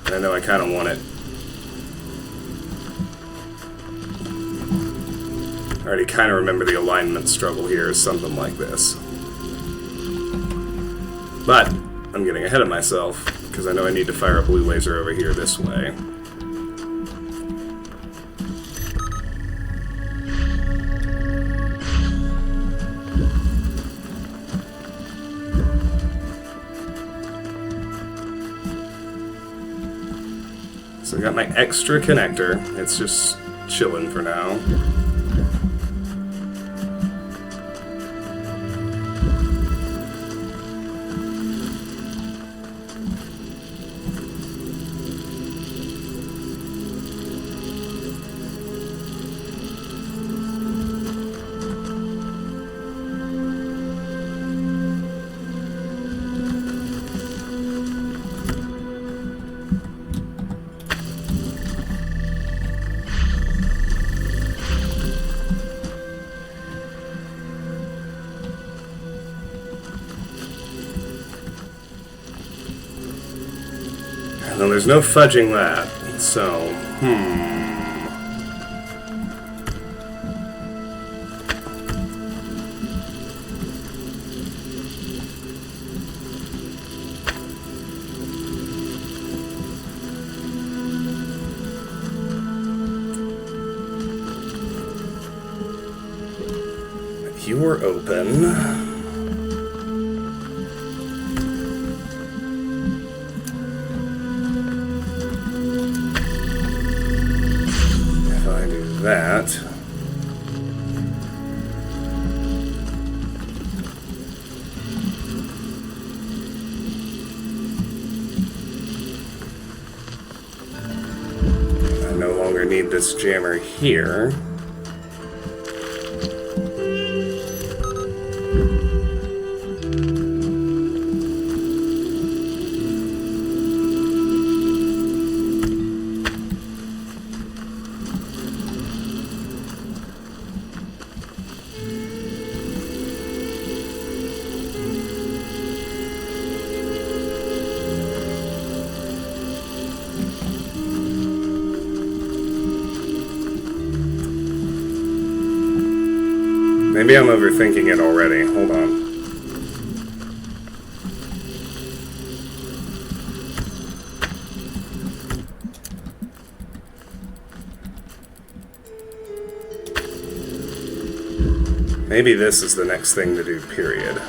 I know I kind of want it. I already kind of remember the alignment struggle here is something like this. But I'm getting ahead of myself because I know I need to fire a blue laser over here this way. So I got my extra connector. It's just chilling for now. No, there's no fudging that, so, You were open. That. I no longer need this jammer here. Maybe I'm overthinking it already. Hold on. Maybe this is the next thing to do, period.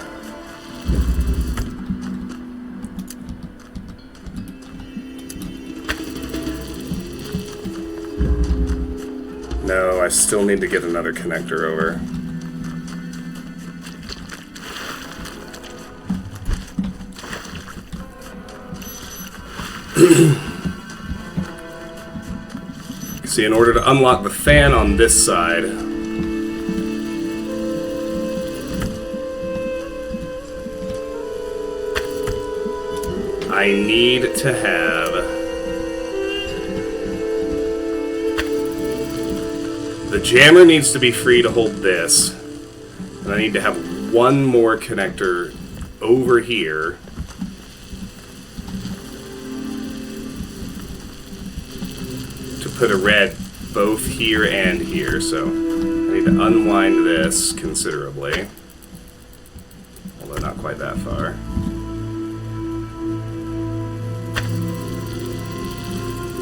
No, I still need to get another connector over. See, in order to unlock the fan on this side, I need to have the jammer needs to be free to hold this, and I need to have one more connector over here to put a red both here and here. So I need to unwind this considerably, although not quite that far.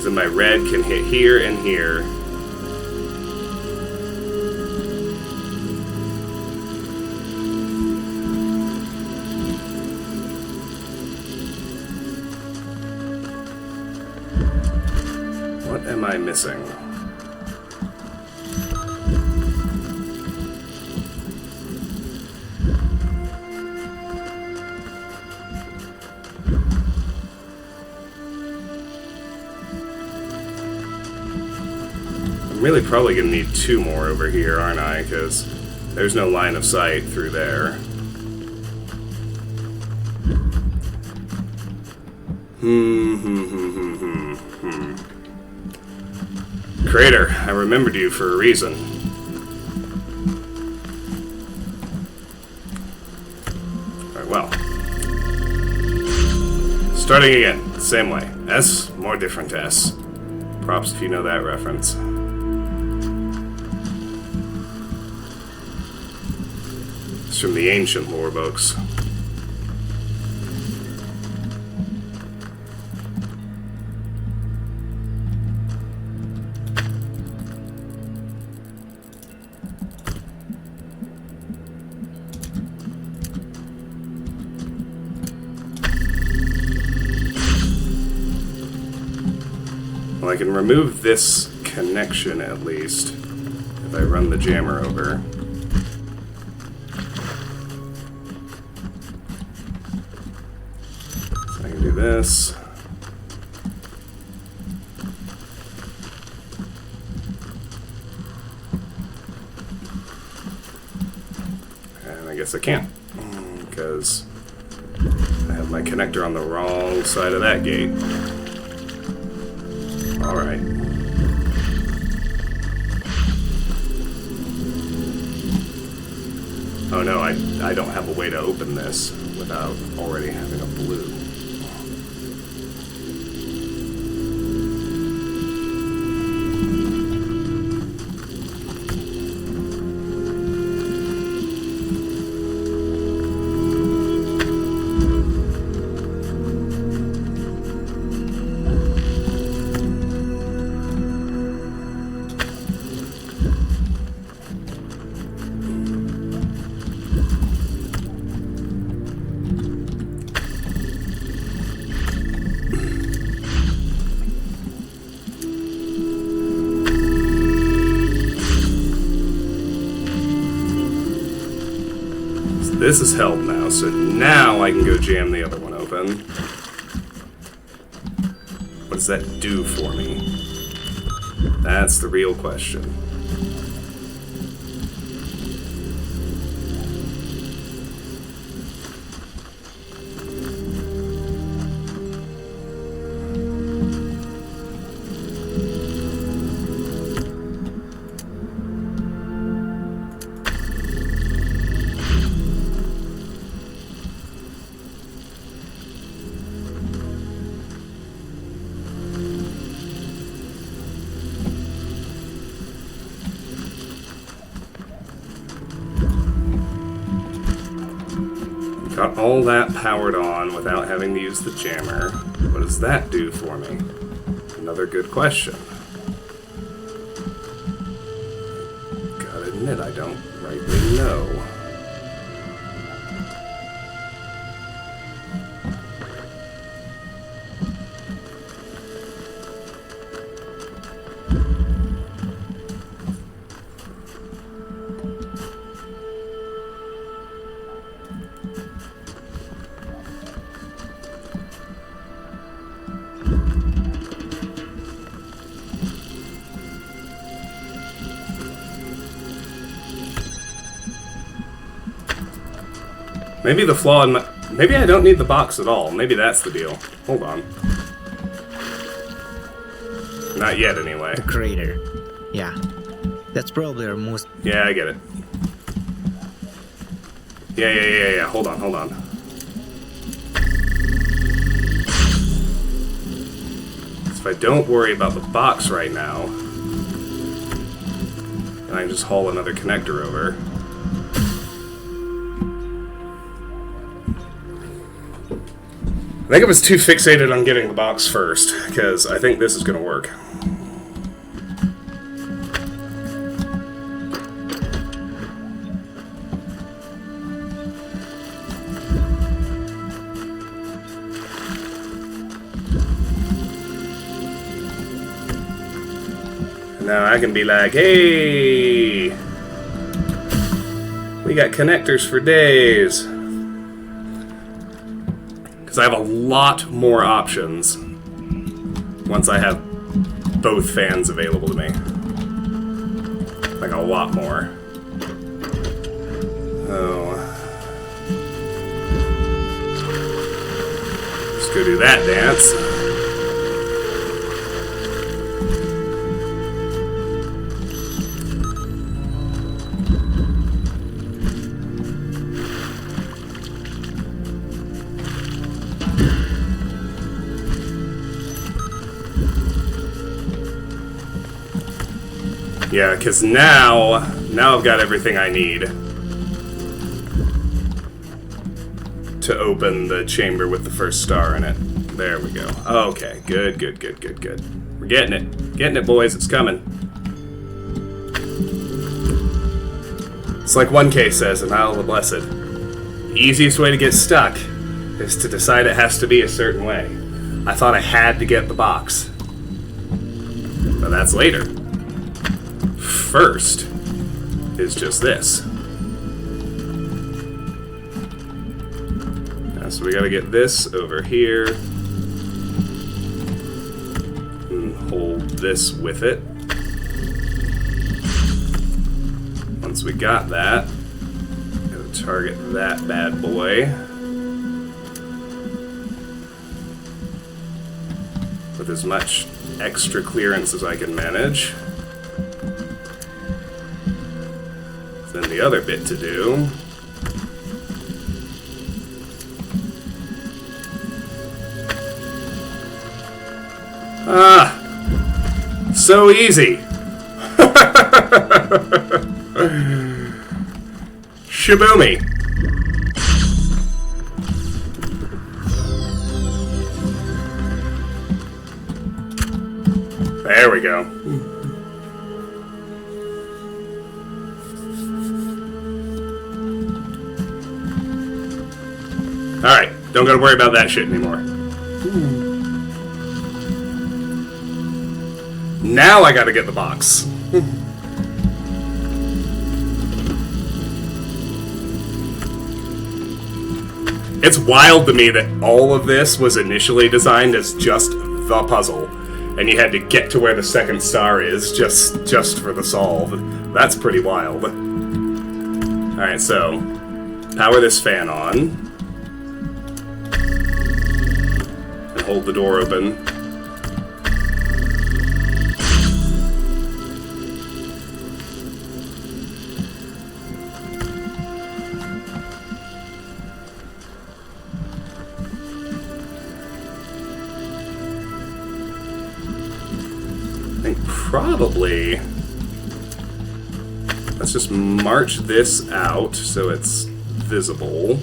So my red can hit here and here. What am I missing? I'm really probably going to need two more over here, aren't I? Because there's no line of sight through there. Crater, I remembered you for a reason. Starting again, same way. S, more different S. Props if you know that reference. It's from the ancient lore books. Well, I can remove this connection at least if I run the jammer over. So I can do this. And I guess I can't because I have my connector on the wrong side of that gate. Alright. Oh no, I don't have a way to open this without already having a blue. This is held now, so now I can go jam the other one open. What does that do for me? That's the real question. Got all that powered on without having to use the jammer. What does that do for me? Another good question. Gotta admit, I don't rightly know. Maybe the flaw in my... Maybe I don't need the box at all. Maybe that's the deal. Hold on. Not yet, anyway. The crater. Yeah. That's probably our most... Yeah, I get it. Yeah. Hold on. So if I don't worry about the box right now, then I can just haul another connector over. I think I was too fixated on getting the box first, because I think this is going to work. Now I can be like, hey, we got connectors for days. Because I have a lot more options once I have both fans available to me. Like a lot more. Oh. Let's go do that dance. Yeah, because now I've got everything I need to open the chamber with the first star in it. There we go. Okay, good. We're getting it. Getting it, boys. It's coming. It's like 1K says in Isle of the Blessed. The easiest way to get stuck is to decide it has to be a certain way. I thought I had to get the box. But that's later. First is just this. So we gotta get this over here. And hold this with it. Once we got that, gotta target that bad boy. With as much extra clearance as I can manage. Then the other bit to do. So easy. Shaboomy. There we go. Alright, don't gotta worry about that shit anymore. Now I gotta get the box. It's wild to me that all of this was initially designed as just the puzzle, and you had to get to where the second star is just for the solve. That's pretty wild. Alright, so power this fan on. And hold the door open. Probably. Let's just march this out so it's visible.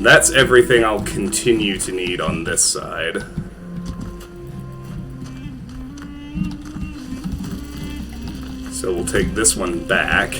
That's everything I'll continue to need on this side. So we'll take this one back.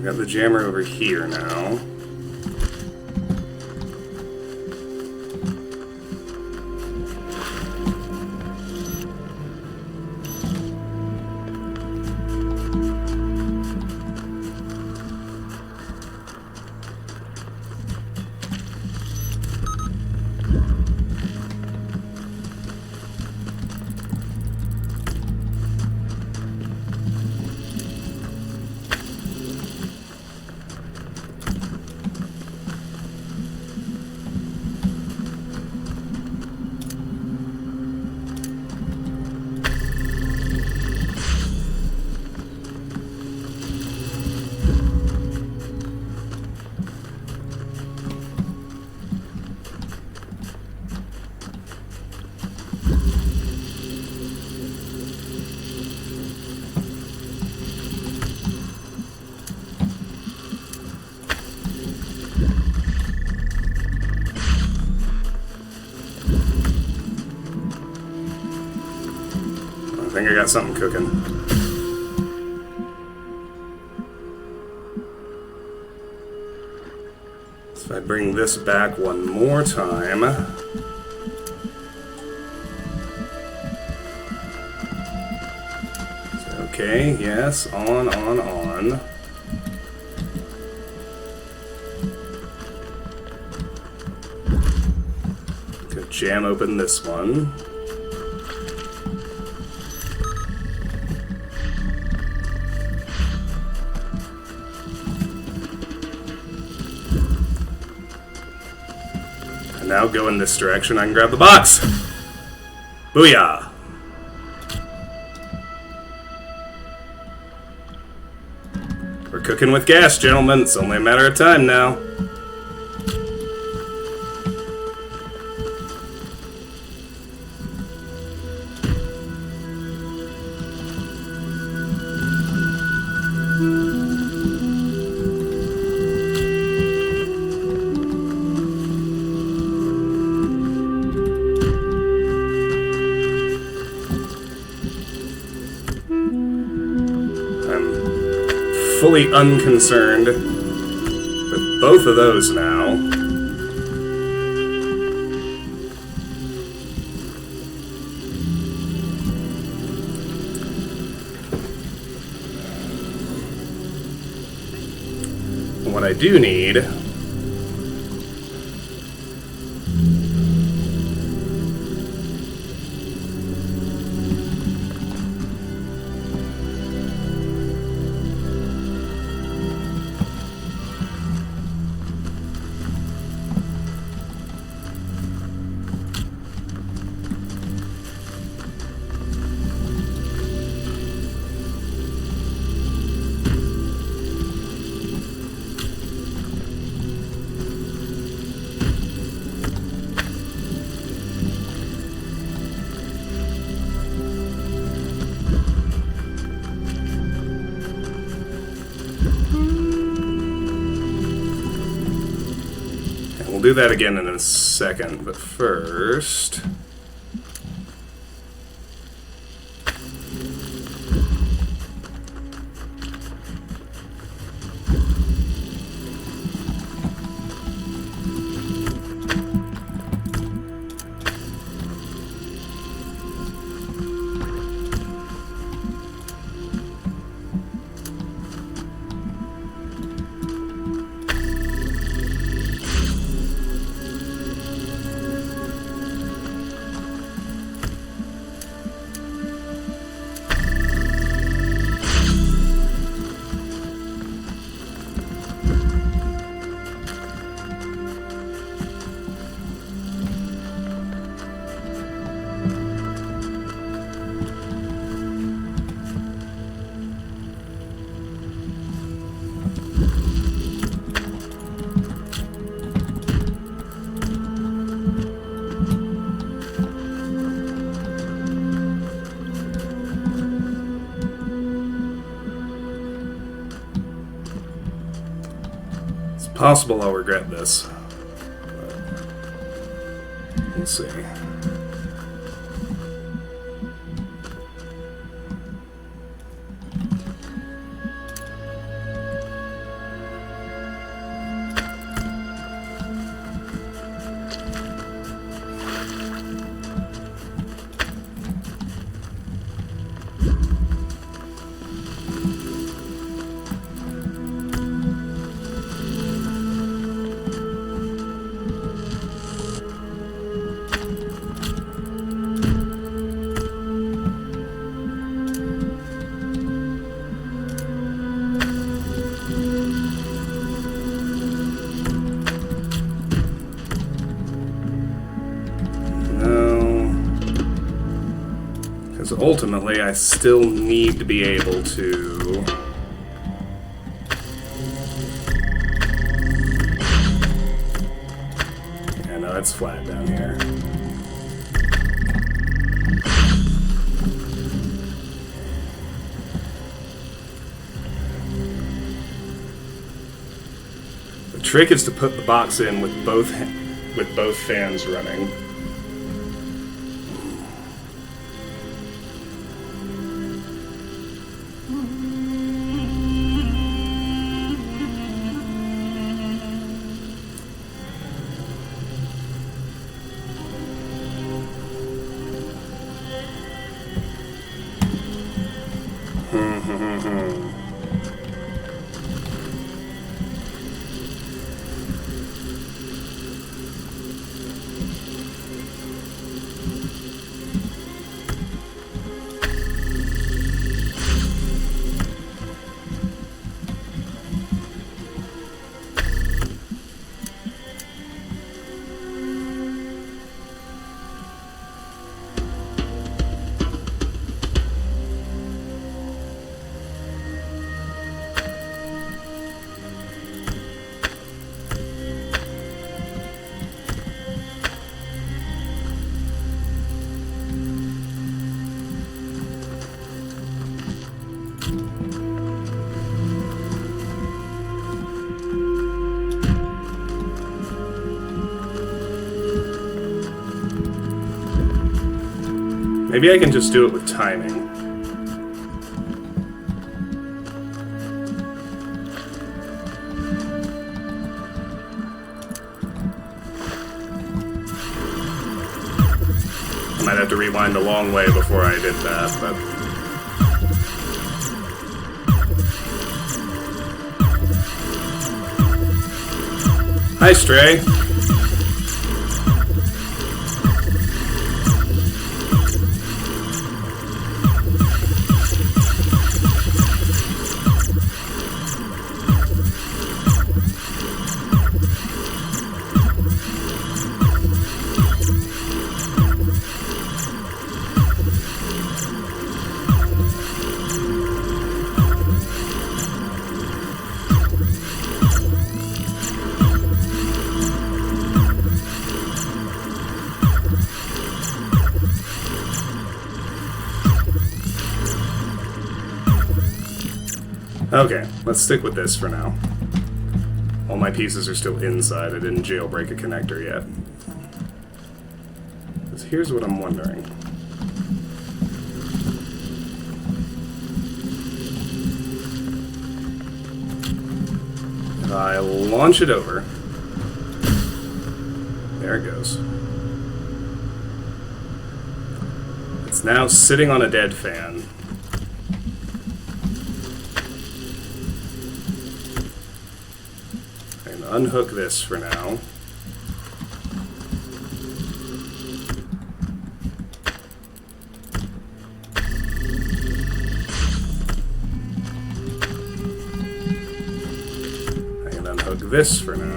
Got the jammer over here now. think I got something cooking. So if I bring this back one more time... Okay, yes, on. Gonna jam open this one. And now go in this direction, I can grab the box! Booyah! We're cooking with gas, gentlemen. It's only a matter of time now. Fully unconcerned with both of those now. And what I do need We'll do that again in a second, but first... Possible I'll regret this. We'll see. Because ultimately, I still need to be able to... Yeah, no, it's flat down here. The trick is to put the box in with both fans running. Maybe I can just do it with timing. I might have to rewind a long way before I did that, but... Hi, Stray. Okay, let's stick with this for now. All my pieces are still inside. I didn't jailbreak a connector yet. 'Cause here's what I'm wondering. If I launch it over... There it goes. It's now sitting on a dead fan. Unhook this for now. I can unhook this for now.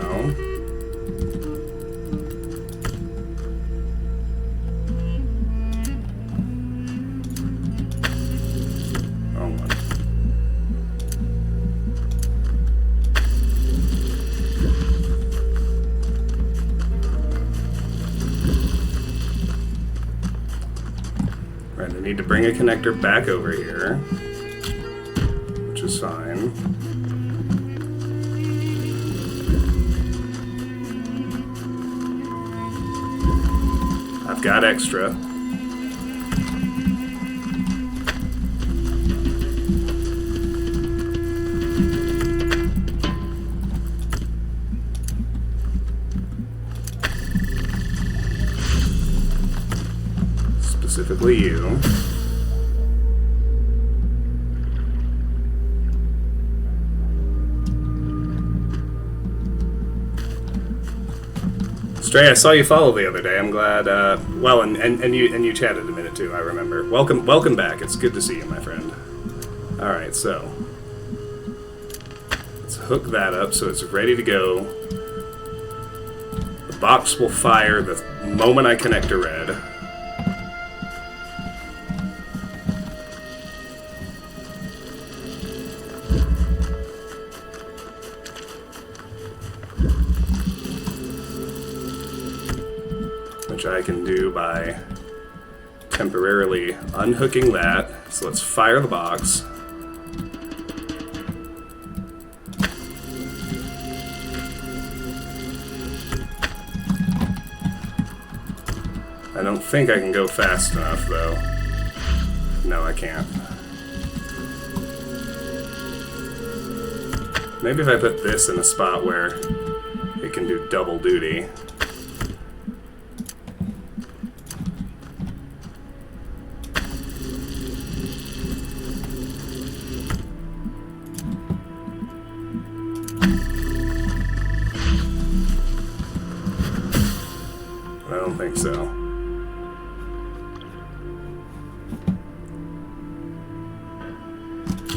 Need to bring a connector back over here, which is fine. I've got extra. Specifically you. Stray, I saw you follow the other day. I'm glad. Well, and you chatted a minute too. I remember. Welcome back. It's good to see you, my friend. All right, so let's hook that up so it's ready to go. The box will fire the moment I connect to red. Which I can do by temporarily unhooking that. So let's fire the box. I don't think I can go fast enough, though. No, I can't. Maybe if I put this in a spot where it can do double duty. think so.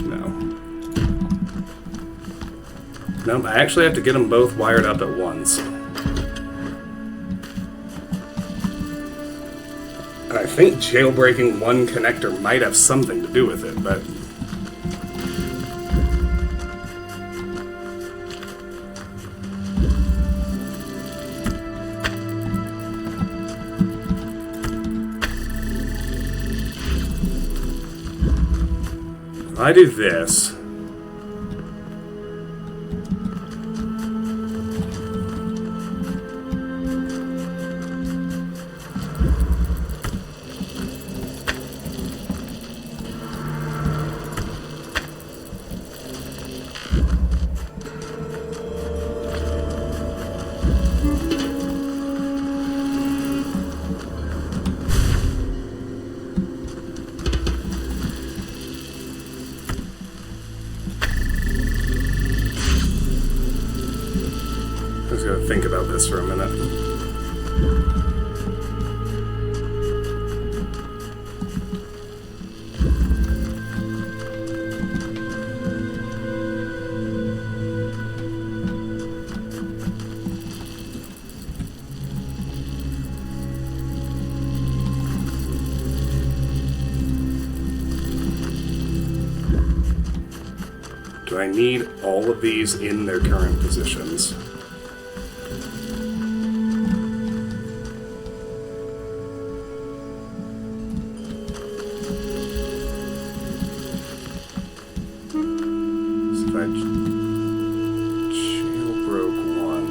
No. Nope, I actually have to get them both wired up at once. And I think jailbreaking one connector might have something to do with it, but... if I do this... think about this for a minute. Do I need all of these in their current positions? So if I jailbroke one...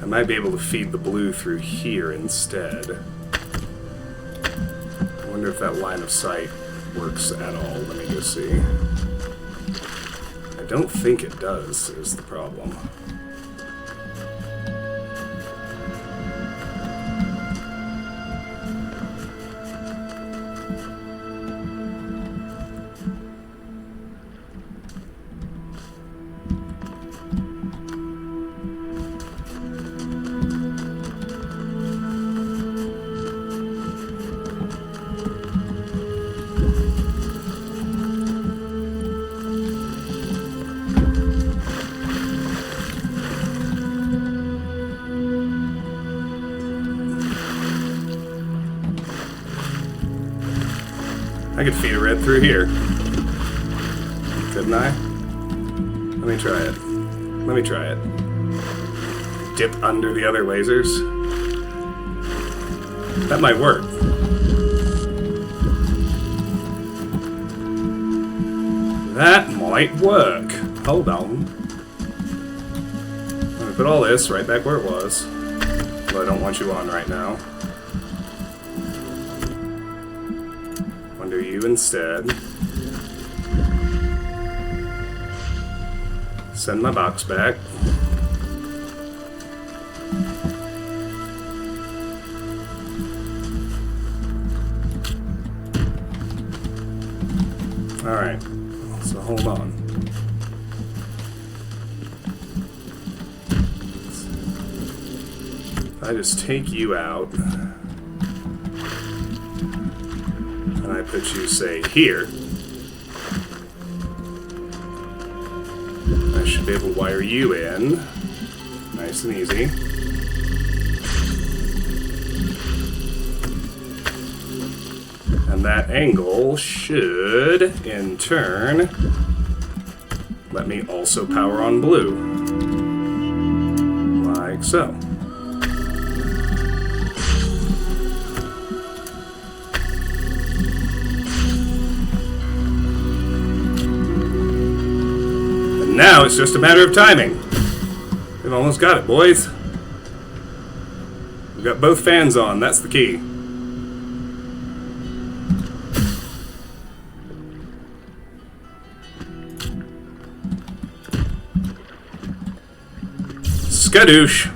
I might be able to feed the blue through here instead. I wonder if that line of sight works at all. Let me go see. I don't think it does, is the problem. I could feed a red through here. Couldn't I? Let me try it. Let me try it. Dip under the other lasers. That might work. That might work. Hold on. I'm gonna put all this right back where it was. But I don't want you on right now. Under you instead. Send my box back. Alright, so hold on. If I just take you out, and I put you, say, here, I should be able to wire you in. Nice and easy. And that angle should, in turn, let me also power on blue. Like so. And now it's just a matter of timing. We've almost got it, boys. We've got both fans on, that's the key. Skadoosh.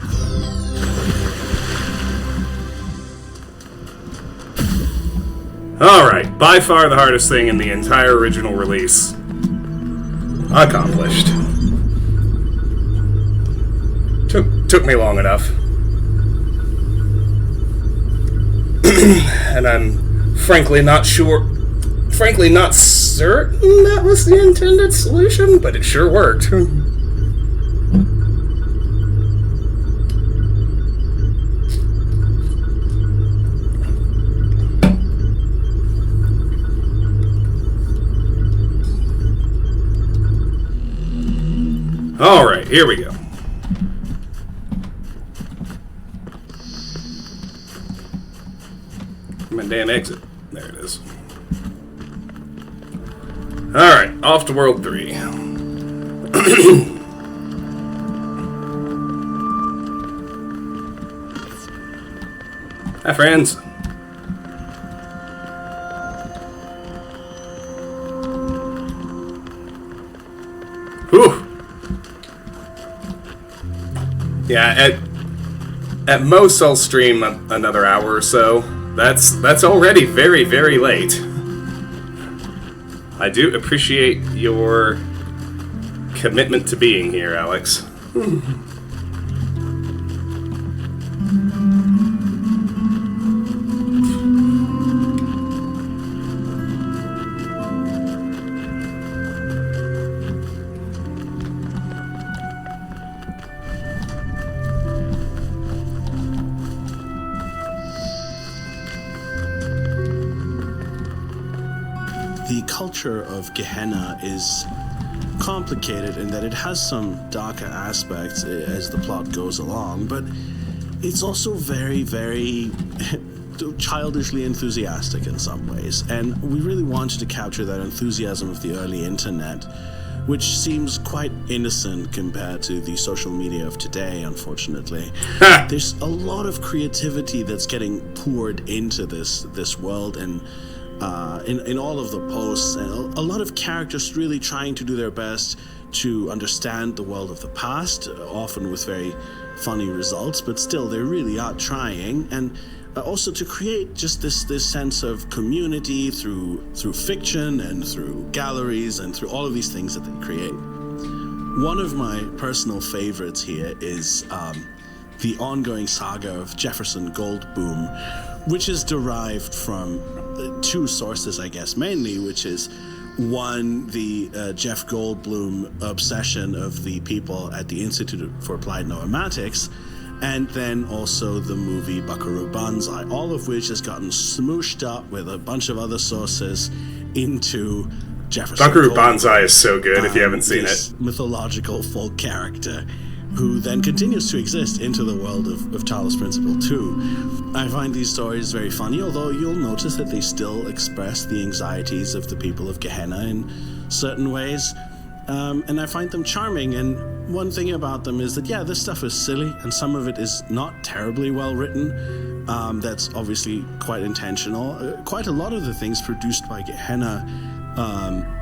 Alright, by far the hardest thing in the entire original release. Accomplished. Took me long enough. And I'm frankly not certain that was the intended solution, but it sure worked. Alright, here we go. My damn exit. There it is. Alright, off to World 3. Hi, friends. Whew. Yeah, at most I'll stream another hour or so. That's already very, very late. I do appreciate your commitment to being here, Alex. The culture of Gehenna is complicated in that it has some darker aspects as the plot goes along, but it's also very, very childishly enthusiastic in some ways. And we really wanted to capture that enthusiasm of the early internet, which seems quite innocent compared to the social media of today, unfortunately. There's a lot of creativity that's getting poured into this world, and in all of the posts, and a lot of characters really trying to do their best to understand the world of the past, often with very funny results, but still they really are trying, and also to create just this sense of community through fiction and through galleries and through all of these things that they create. One of my personal favorites here is the ongoing saga of Jefferson Goldblum, which is derived from two sources, I guess, mainly, which is one, the Jeff Goldblum obsession of the people at the Institute for Applied Noematics, and then also the movie Buckaroo Banzai, all of which has gotten smooshed up with a bunch of other sources into Jefferson Buckaroo Goldblum, Banzai is so good if you haven't seen it. Mythological folk character who then continues to exist into the world of Talos Principle 2. I find these stories very funny, although you'll notice that they still express the anxieties of the people of Gehenna in certain ways. And I find them charming, and one thing about them is that, yeah, this stuff is silly, and some of it is not terribly well written. That's obviously quite intentional. Quite a lot of the things produced by Gehenna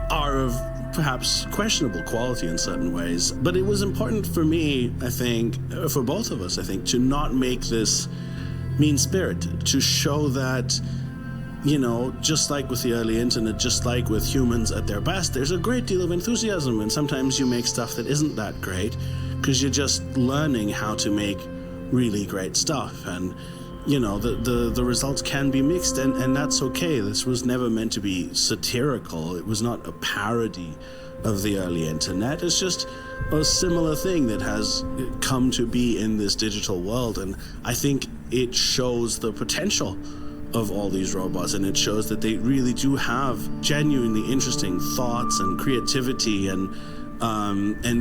are of perhaps questionable quality in certain ways, but it was important for me, I think, for both of us, I think, to not make this mean-spirited, to show that, you know, just like with the early internet, just like with humans at their best, there's a great deal of enthusiasm, and sometimes you make stuff that isn't that great because you're just learning how to make really great stuff, and you know, the results can be mixed, and that's okay. This was never meant to be satirical. It was not a parody of the early internet. It's just a similar thing that has come to be in this digital world, and I think it shows the potential of all these robots, and it shows that they really do have genuinely interesting thoughts and creativity, and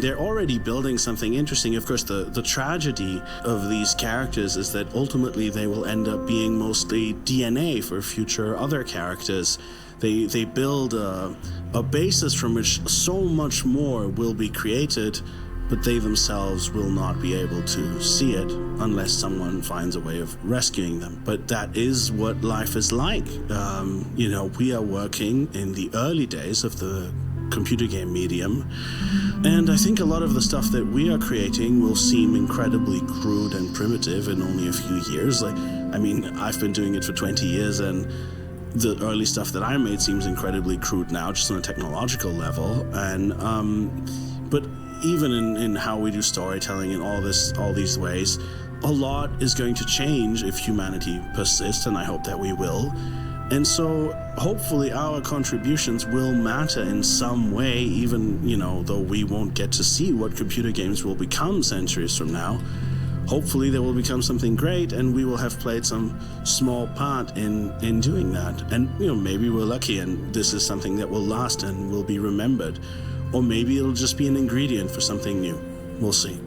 they're already building something interesting. Of course, the tragedy of these characters is that ultimately they will end up being mostly DNA for future other characters. They build a basis from which so much more will be created, but they themselves will not be able to see it unless someone finds a way of rescuing them. But that is what life is like. You know, we are working in the early days of the computer game medium, and I think a lot of the stuff that we are creating will seem incredibly crude and primitive in only a few years. Like, I mean, I've been doing it for 20 years, and the early stuff that I made seems incredibly crude now, just on a technological level. And but even in how we do storytelling in all these ways, a lot is going to change if humanity persists, and I hope that we will. And so hopefully our contributions will matter in some way, even, though we won't get to see what computer games will become centuries from now. Hopefully they will become something great, and we will have played some small part in doing that. And, maybe we're lucky and this is something that will last and will be remembered. Or maybe it'll just be an ingredient for something new. We'll see.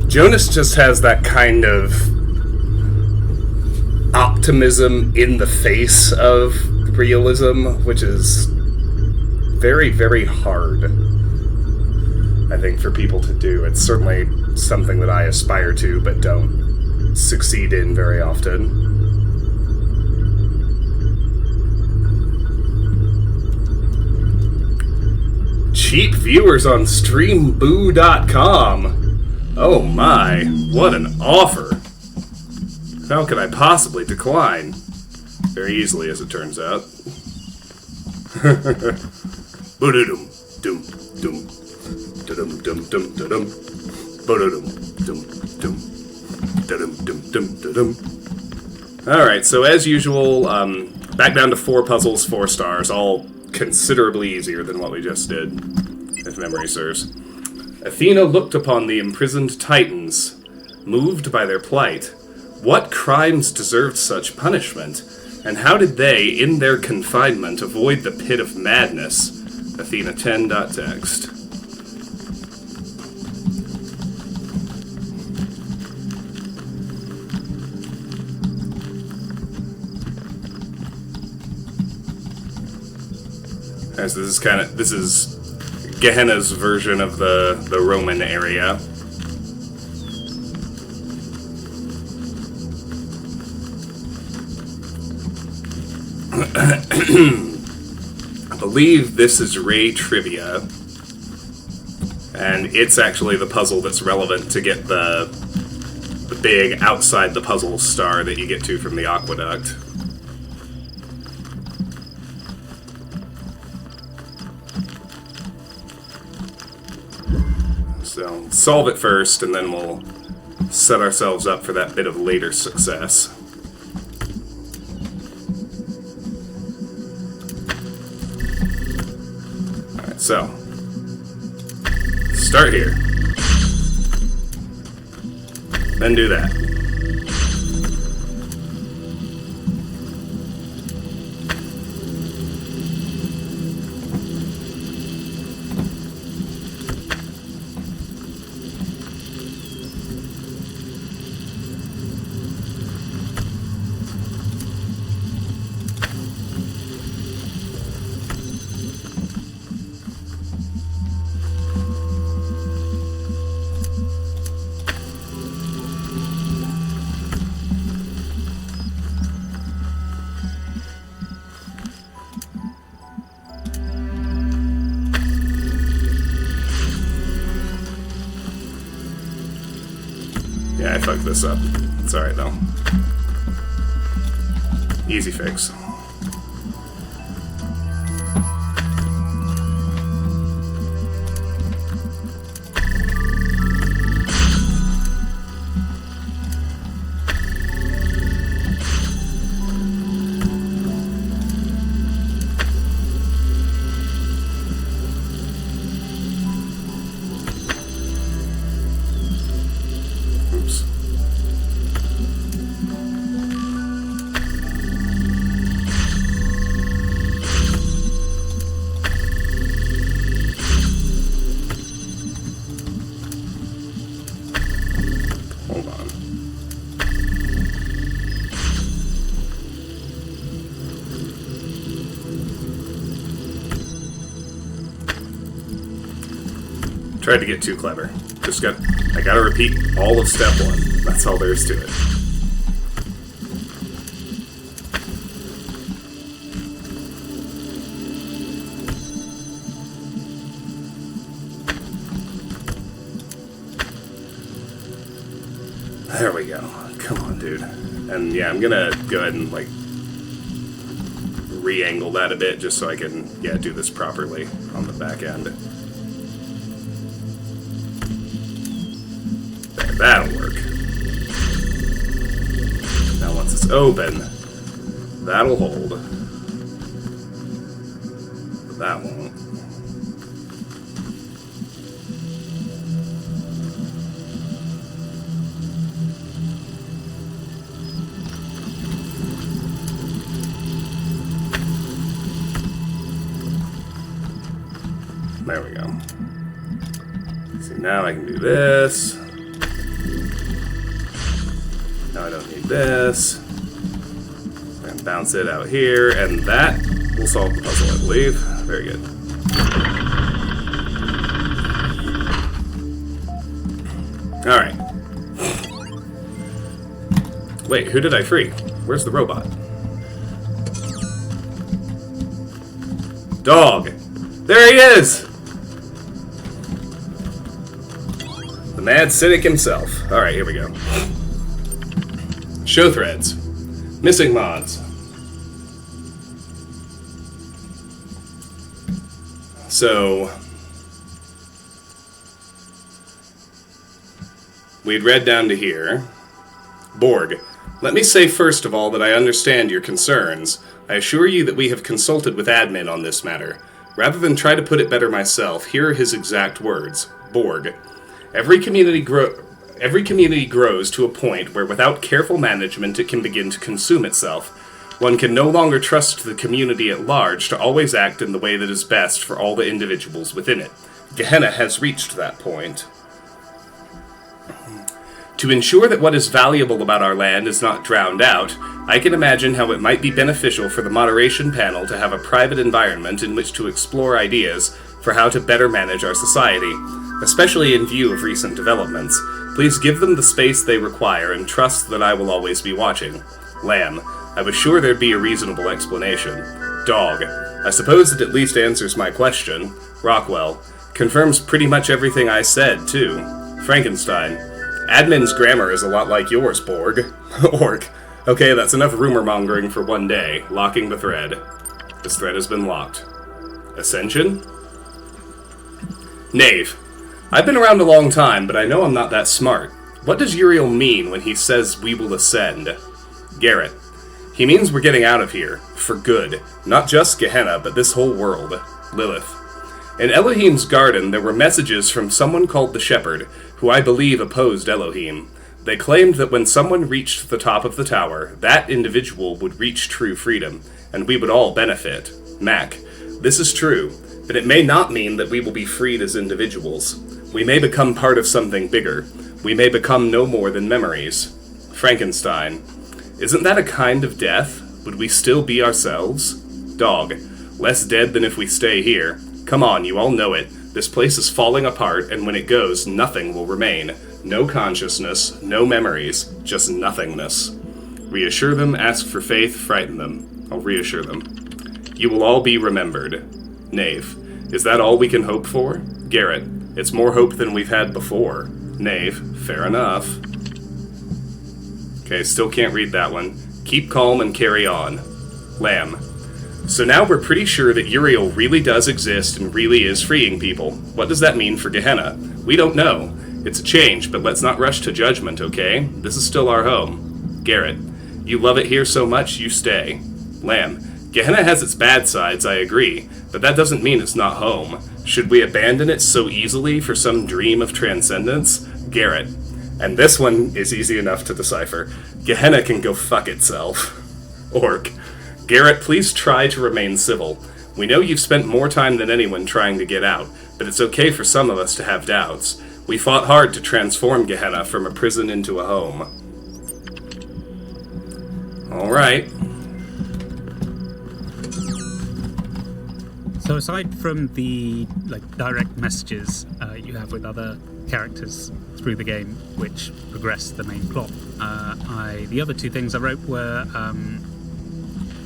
Jonas just has that kind of optimism in the face of realism, which is very, very hard, I think, for people to do. It's certainly something that I aspire to, but don't succeed in very often. Cheap viewers on streamboo.com. Oh my, what an offer. How could I possibly decline? Very easily, as it turns out. Ba-da-dum, dum, dum. Da-dum, dum, dum, da-dum. Ba-da-dum, dum, dum. Da-dum, dum, dum, da-dum. Alright, so as usual, back down to 4 puzzles, 4 stars, all considerably easier than what we just did, if memory serves. Athena looked upon the imprisoned Titans, moved by their plight. What crimes deserved such punishment? And how did they, in their confinement, avoid the pit of madness? Athena 10.text. As this is Gehenna's version of the Roman area. I believe this is Ray Trivia, and it's actually the puzzle that's relevant to get the big outside the puzzle star that you get to from the aqueduct. So, solve it first, and then we'll set ourselves up for that bit of later success. Alright, so, start here. Then do that. Yeah, I fucked this up. It's alright though. Easy fix. Hold on. Tried to get too clever. I gotta repeat all of step 1. That's all there is to it. There we go. Come on, dude. And yeah, I'm gonna go ahead and, like, re-angle that a bit just so I can, yeah, do this properly on the back end. There, that'll work. Now once it's open, that'll hold. But that won't. There we go. See, now I can do this. Now I don't need this. And bounce it out here, and that will solve the puzzle, I believe. Very good. Alright. Wait, who did I free? Where's the robot? Dog! There he is! The mad cynic himself. Alright, here we go. Show threads. Missing mods. So, we'd read down to here. Borg, let me say first of all that I understand your concerns. I assure you that we have consulted with admin on this matter. Rather than try to put it better myself, here are his exact words. Borg, every community grows to a point where without careful management it can begin to consume itself. One can no longer trust the community at large to always act in the way that is best for all the individuals within it. Gehenna has reached that point. To ensure that what is valuable about our land is not drowned out, I can imagine how it might be beneficial for the Moderation Panel to have a private environment in which to explore ideas for how to better manage our society, especially in view of recent developments. Please give them the space they require and trust that I will always be watching. Lamb, I was sure there'd be a reasonable explanation. Dog, I suppose it at least answers my question. Rockwell, confirms pretty much everything I said, too. Frankenstein, admin's grammar is a lot like yours, Borg. Orc, okay, that's enough rumor-mongering for one day. Locking the thread. This thread has been locked. Ascension? Knave, I've been around a long time, but I know I'm not that smart. What does Uriel mean when he says we will ascend? Garrett, he means we're getting out of here. For good. Not just Gehenna, but this whole world. Lilith, in Elohim's garden there were messages from someone called the Shepherd, who I believe opposed Elohim. They claimed that when someone reached the top of the tower, that individual would reach true freedom, and we would all benefit. Mac, this is true, but it may not mean that we will be freed as individuals. We may become part of something bigger. We may become no more than memories. Frankenstein, isn't that a kind of death? Would we still be ourselves? Dog, less dead than if we stay here. Come on, you all know it. This place is falling apart, and when it goes, nothing will remain. No consciousness, no memories, just nothingness. Reassure them, ask for faith, frighten them. I'll reassure them. You will all be remembered. Knave, is that all we can hope for? Garrett, it's more hope than we've had before. Knave, fair enough. Okay, still can't read that one. Keep calm and carry on. Lamb, so now we're pretty sure that Uriel really does exist and really is freeing people. What does that mean for Gehenna? We don't know. It's a change, but let's not rush to judgment, okay? This is still our home. Garrett, you love it here so much, you stay. Lamb, Gehenna has its bad sides, I agree, but that doesn't mean it's not home. Should we abandon it so easily for some dream of transcendence? Garrett, and this one is easy enough to decipher. Gehenna can go fuck itself. Orc, Garrett, please try to remain civil. We know you've spent more time than anyone trying to get out, but it's okay for some of us to have doubts. We fought hard to transform Gehenna from a prison into a home. Alright. So aside from the direct messages you have with other characters through the game, which progress the main plot, the other two things I wrote were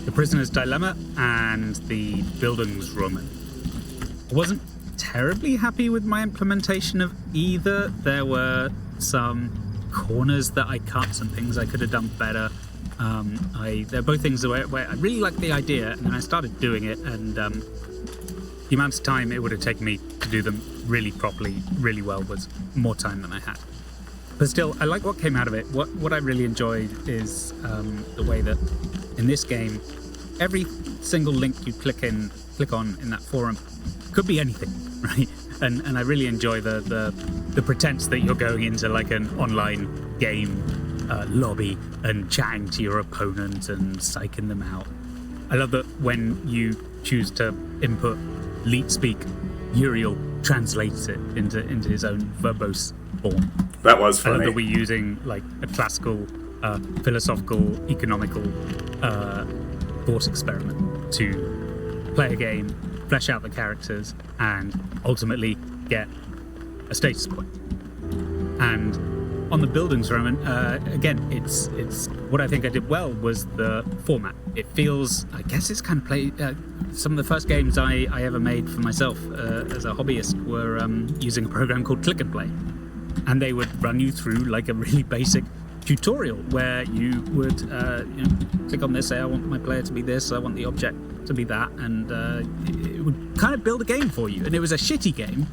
the prisoner's dilemma and the Bildungsroman. I wasn't terribly happy with my implementation of either. There were some corners that I cut, some things I could have done better. They're both things where I really liked the idea, and then I started doing it, and the amount of time it would have taken me to do them really properly, really well, was more time than I had. But still, I like what came out of it. What I really enjoyed is the way that in this game, every single link you click on in that forum could be anything, right? And I really enjoy the pretense that you're going into like an online game lobby and chatting to your opponent and psyching them out. I love that when you choose to input leet speak, Uriel translates it into his own verbose form. That was I funny. love that we're using like a classical, philosophical, economical thought experiment to play a game, flesh out the characters, and ultimately get a status point. And on the buildings front, again, it's what I think I did well was the format. It feels, I guess it's kind of some of the first games I ever made for myself as a hobbyist were using a program called Click and Play. And they would run you through like a really basic tutorial where you would click on this, say I want my player to be this, I want the object to be that, and it would kind of build a game for you. And it was a shitty game,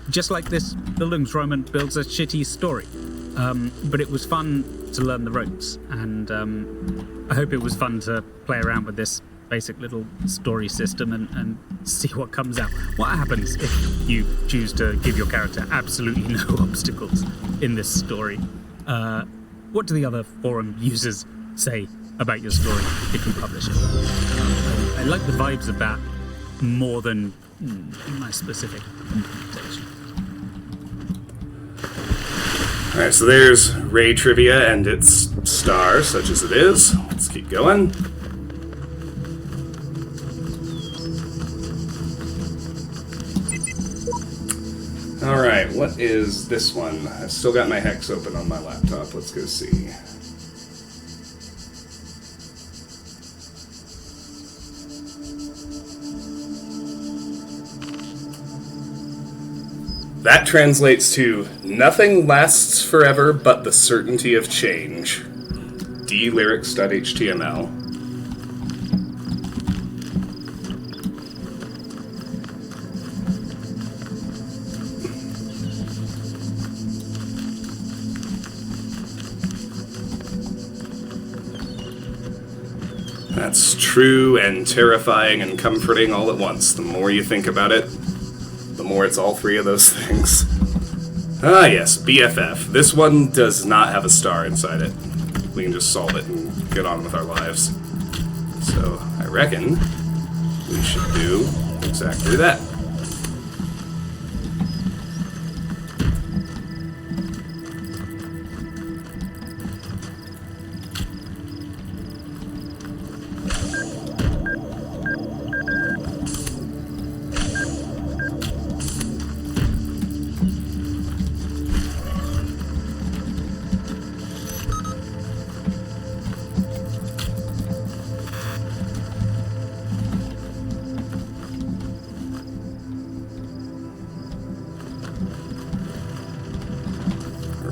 just like this Bildungsroman builds a shitty story. But it was fun to learn the ropes, and I hope it was fun to play around with this basic little story system and see what comes out. What happens if you choose to give your character absolutely no obstacles in this story? What do the other forum users say about your story if you publish it? I like the vibes of that more than my specific implementation. Alright, so there's Ray Trivia and its star, such as it is. Let's keep going. Alright, what is this one? I've still got my hex open on my laptop. Let's go see. That translates to nothing lasts forever but the certainty of change. dlyrics.html. That's true and terrifying and comforting all at once. The more you think about it, the more it's all three of those things. Ah, yes, BFF. This one does not have a star inside it. We can just solve it and get on with our lives. So, I reckon we should do exactly that.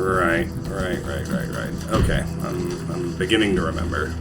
Right. Okay, I'm beginning to remember.